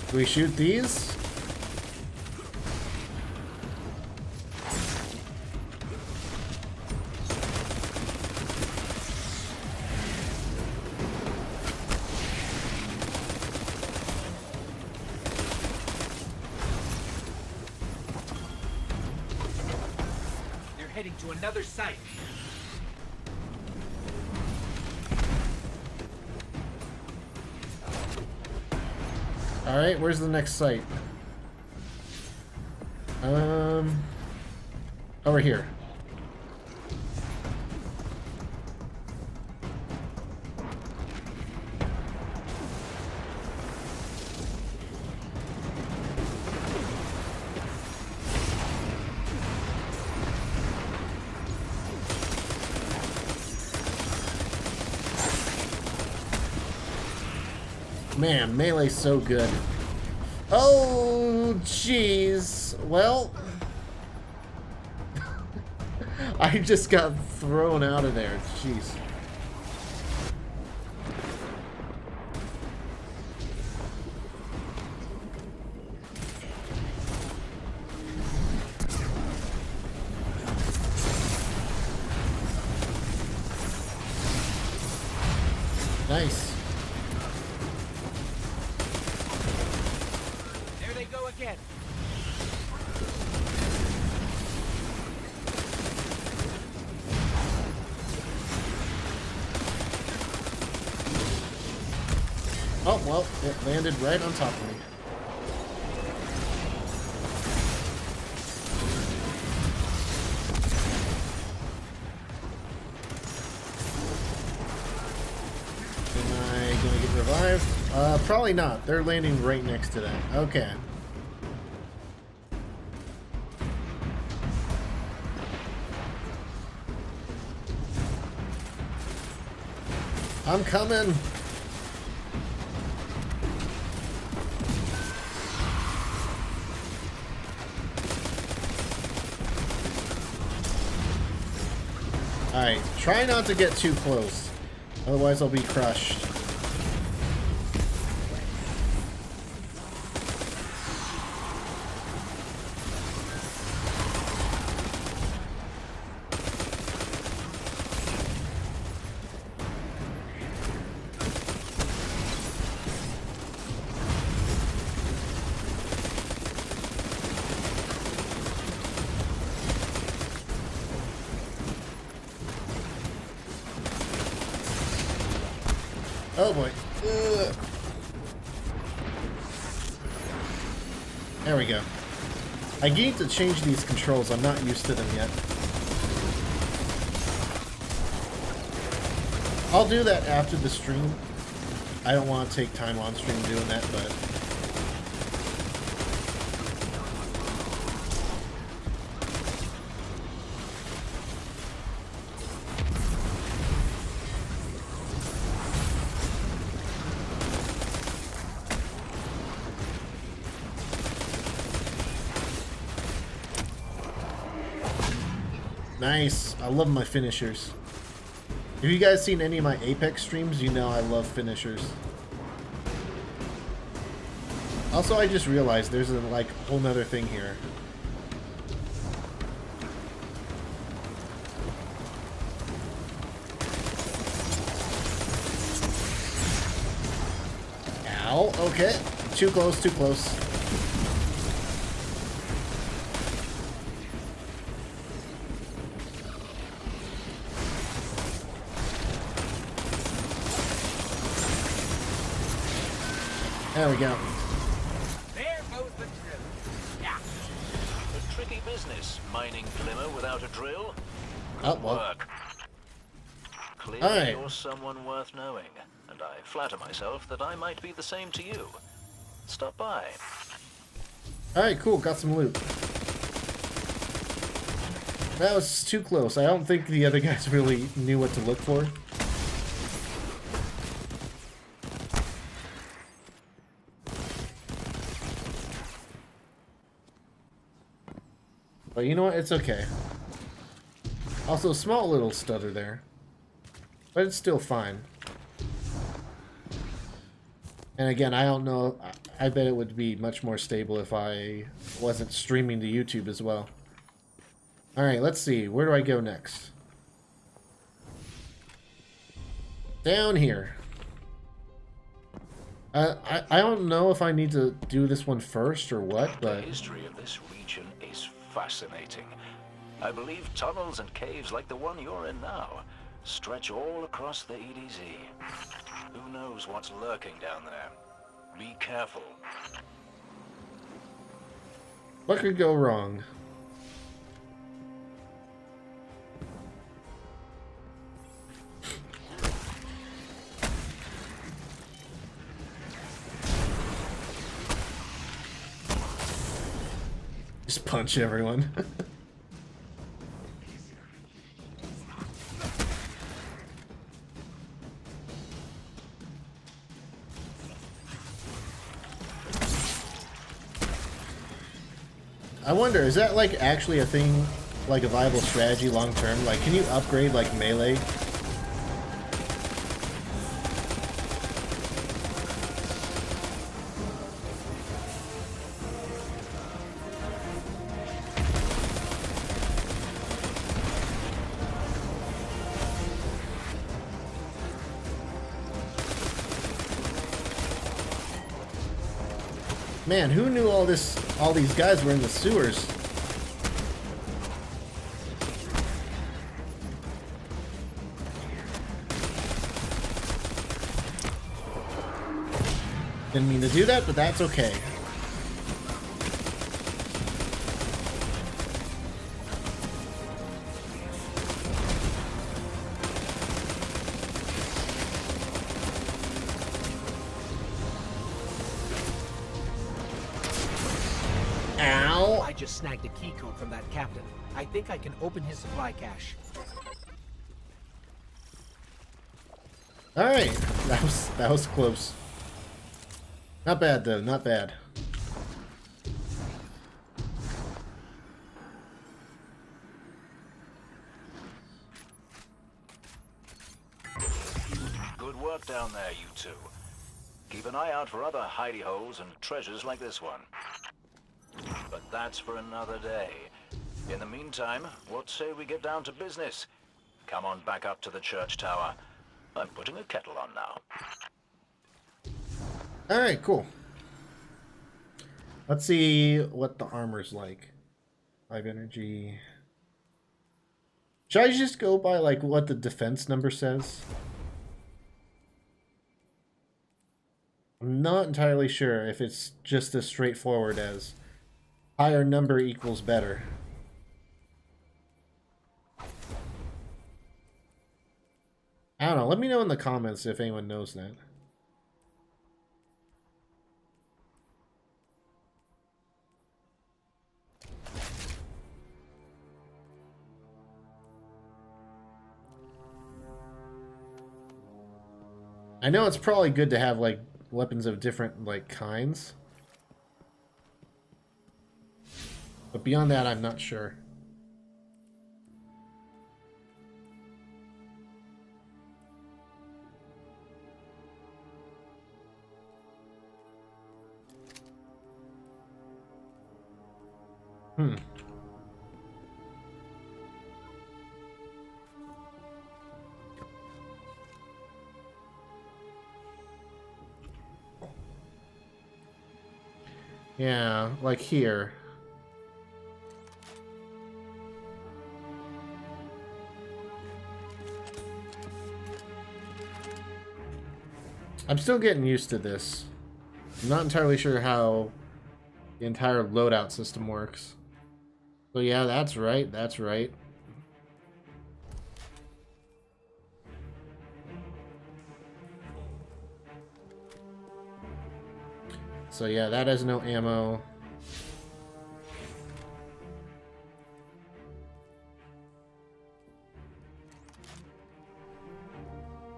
Do we shoot these? They're heading to another site. Alright, where's the next site? Over here. Man, melee's so good. Oh, jeez. Well, I just got thrown out of there. Jeez. Nice. There they go again. Oh, well, it landed right on top of me. Am I gonna get revived? Probably not. They're landing right next to that. Okay. I'm coming. Alright, try not to get too close. Otherwise I'll be crushed. Oh boy. Ugh. There we go. I need to change these controls. I'm not used to them yet. I'll do that after the stream. I don't want to take time on stream doing that, but... Nice. I love my finishers. If you guys seen any of my Apex streams, you know I love finishers. Also, I just realized there's a like whole nother thing here. Ow. Okay. Too close, too close. There we go. There goes the drill. Yeah. A tricky business, mining glimmer without a drill. Oh, Good well. work. Clearly All right. you're someone worth knowing, and I flatter myself that I might be the same to you. Stop by. Alright, cool. Got some loot. That was too close. I don't think the other guys really knew what to look for. But you know what? It's okay. Also, small little stutter there. But it's still fine. And again, I don't know. I bet it would be much more stable if I wasn't streaming to YouTube as well. Alright, let's see. Where do I go next? Down here. I don't know if I need to do this one first or what, The but... history of this region is fascinating. I believe tunnels and caves like the one you're in now stretch all across the EDZ. Who knows what's lurking down there? Be careful. What could go wrong? Just punch everyone. I wonder, is that like actually a thing, like a viable strategy long term? Like, can you upgrade like melee? Man, who knew all these guys were in the sewers? Didn't mean to do that, but that's okay. Ow! I just snagged a key code from that captain. I think I can open his supply cache. Alright, that was close. Not bad though, not bad. Good work down there, you two. Keep an eye out for other hidey holes and treasures like this one. But that's for another day. In the meantime, what say we get down to business? Come on back up to the church tower. I'm putting a kettle on now. Alright, cool. Let's see what the armor's like. 5 energy. Should I just go by like what the defense number says? I'm not entirely sure if it's just as straightforward as higher number equals better. I don't know. Let me know in the comments if anyone knows that. I know it's probably good to have like weapons of different like kinds. But beyond that, I'm not sure. Yeah, like here. I'm still getting used to this. I'm not entirely sure how the entire loadout system works. So yeah, that's right, that's right. So yeah, that has no ammo.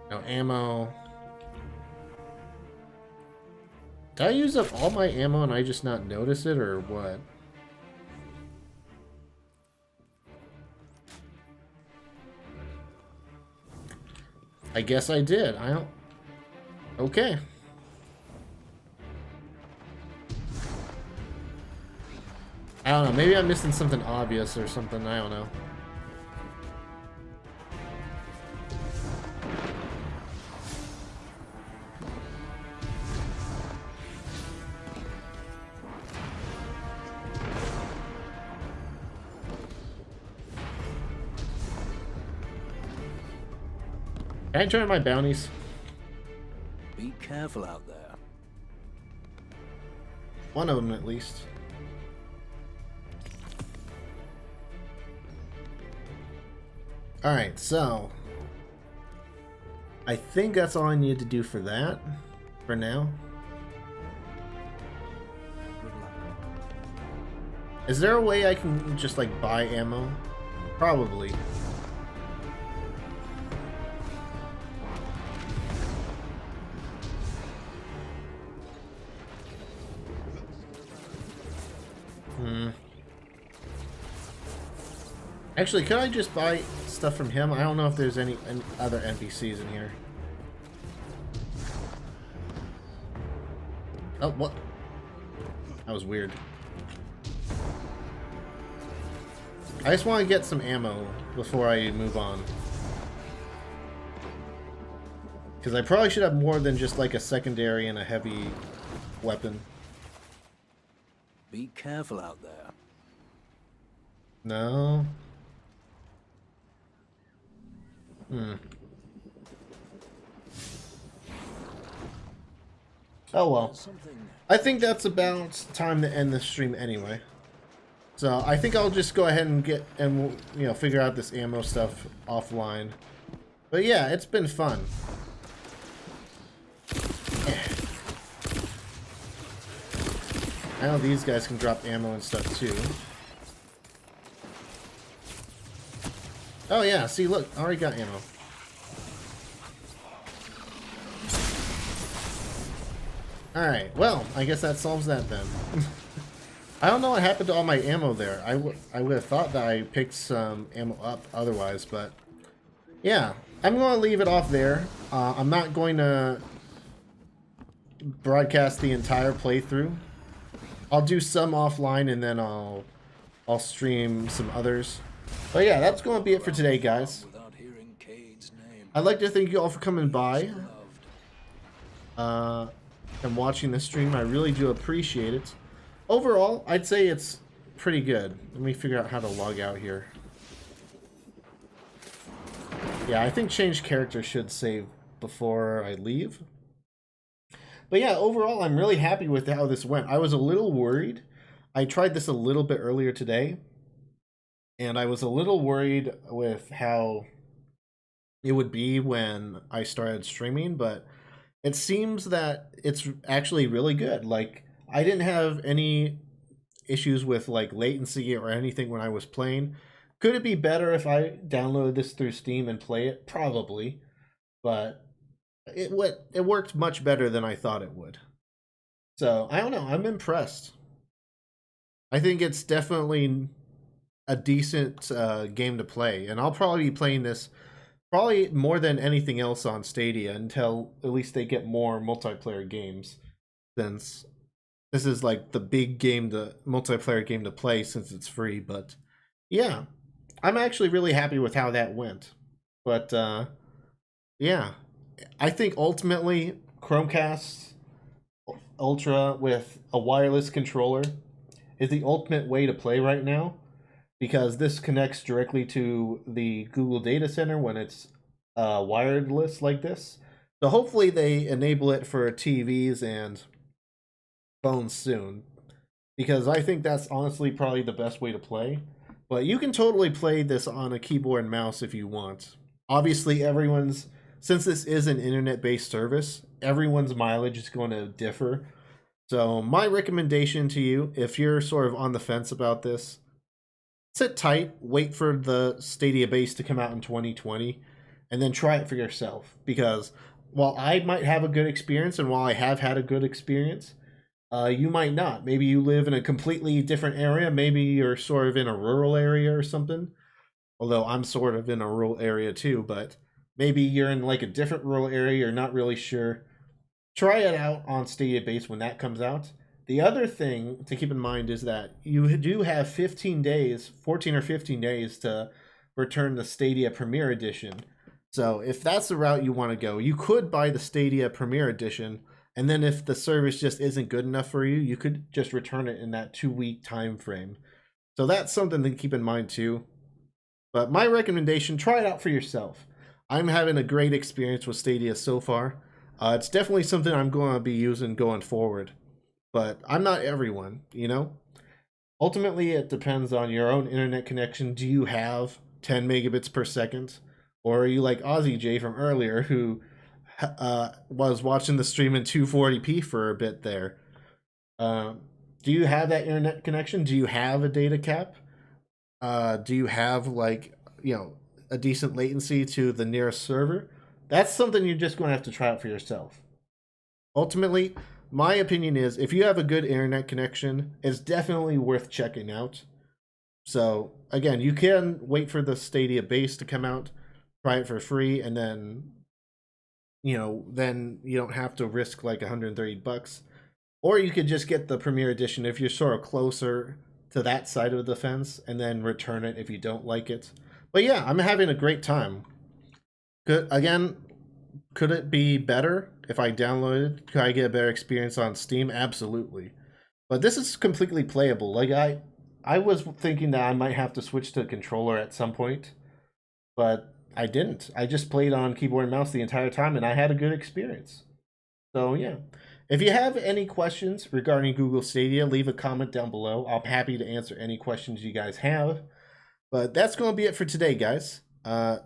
No ammo. Did I use up all my ammo and I just not notice it, or what? I guess I did. I don't... Okay. I don't know. Maybe I'm missing something obvious or something. I don't know. Can I turn my bounties? Be careful out there. One of them at least. Alright, so I think that's all I need to do for that, for now. Is there a way I can just like buy ammo? Probably. Actually, could I just buy stuff from him? I don't know if there's any other NPCs in here. Oh, what? That was weird. I just want to get some ammo before I move on. Because I probably should have more than just like a secondary and a heavy weapon. Be careful out there. No. Oh well. I think that's about time to end this stream anyway. So I think I'll just go ahead and figure out this ammo stuff offline. But yeah, it's been fun. I know these guys can drop ammo and stuff too. Oh yeah, see look, I already got ammo. Alright, well, I guess that solves that then. I don't know what happened to all my ammo there. I would have thought that I picked some ammo up otherwise, but yeah, I'm going to leave it off there. I'm not going to broadcast the entire playthrough. I'll do some offline and then I'll stream some others. But yeah, that's going to be it for today, guys. I'd like to thank you all for coming by and watching the stream. I really do appreciate it. Overall, I'd say it's pretty good. Let me figure out how to log out here. Yeah, I think change character should save before I leave. But yeah, overall, I'm really happy with how this went. I was a little worried. I tried this a little bit earlier today, and I was a little worried with how it would be when I started streaming, but it seems that it's actually really good. Like, I didn't have any issues with like latency or anything when I was playing. Could it be better if I downloaded this through Steam and play it? Probably, but it worked much better than I thought it would. So I don't know. I'm impressed. I think it's definitely a decent game to play, and I'll probably be playing this probably more than anything else on Stadia until at least they get more multiplayer games, since this is like the big game, the multiplayer game to play since it's free. But yeah, I'm actually really happy with how that went. But yeah, I think ultimately Chromecast Ultra with a wireless controller is the ultimate way to play right now, because this connects directly to the Google data center when it's wireless like this. So hopefully they enable it for TVs and phones soon, because I think that's honestly probably the best way to play. But you can totally play this on a keyboard and mouse if you want. Obviously, since this is an internet-based service, everyone's mileage is going to differ. So my recommendation to you, if you're sort of on the fence about this, sit tight, wait for the Stadia base to come out in 2020, and then try it for yourself. Because while I might have a good experience, and while I have had a good experience, you might not. Maybe you live in a completely different area. Maybe you're sort of in a rural area or something. Although I'm sort of in a rural area too, but maybe you're in like a different rural area, you're not really sure. Try it out on Stadia base when that comes out. The other thing to keep in mind is that you do have 15 days, 14 or 15 days to return the Stadia Premier Edition. So if that's the route you want to go, you could buy the Stadia Premier Edition, and then if the service just isn't good enough for you, you could just return it in that 2-week time frame. So that's something to keep in mind too. But my recommendation, try it out for yourself. I'm having a great experience with Stadia so far. It's definitely something I'm going to be using going forward. But I'm not everyone, you know? Ultimately, it depends on your own internet connection. Do you have 10 megabits per second? Or are you like Ozzy J from earlier, who was watching the stream in 240p for a bit there? Do you have that internet connection? Do you have a data cap? Do you have, like, you know, a decent latency to the nearest server? That's something you're just going to have to try out for yourself. Ultimately, my opinion is, if you have a good internet connection, it's definitely worth checking out. So, again, you can wait for the Stadia base to come out, try it for free, and then, you know, then you don't have to risk like $130. Or you could just get the Premier Edition if you're sort of closer to that side of the fence, and then return it if you don't like it. But yeah, I'm having a great time. Could it be better if I downloaded? Could I get a better experience on Steam? Absolutely. But this is completely playable. Like, I was thinking that I might have to switch to a controller at some point, but I didn't. I just played on keyboard and mouse the entire time, and I had a good experience. So yeah. If you have any questions regarding Google Stadia, leave a comment down below. I'm happy to answer any questions you guys have. But that's going to be it for today, guys.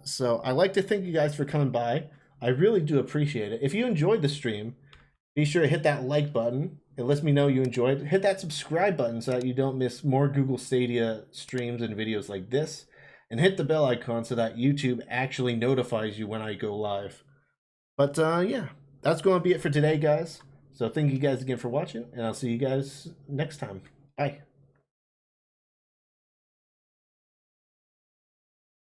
So I'd like to thank you guys for coming by. I really do appreciate it. If you enjoyed the stream, be sure to hit that like button. It lets me know you enjoyed. Hit that subscribe button so that you don't miss more Google Stadia streams and videos like this. And hit the bell icon so that YouTube actually notifies you when I go live. But yeah, that's going to be it for today, guys. So thank you guys again for watching, and I'll see you guys next time. Bye.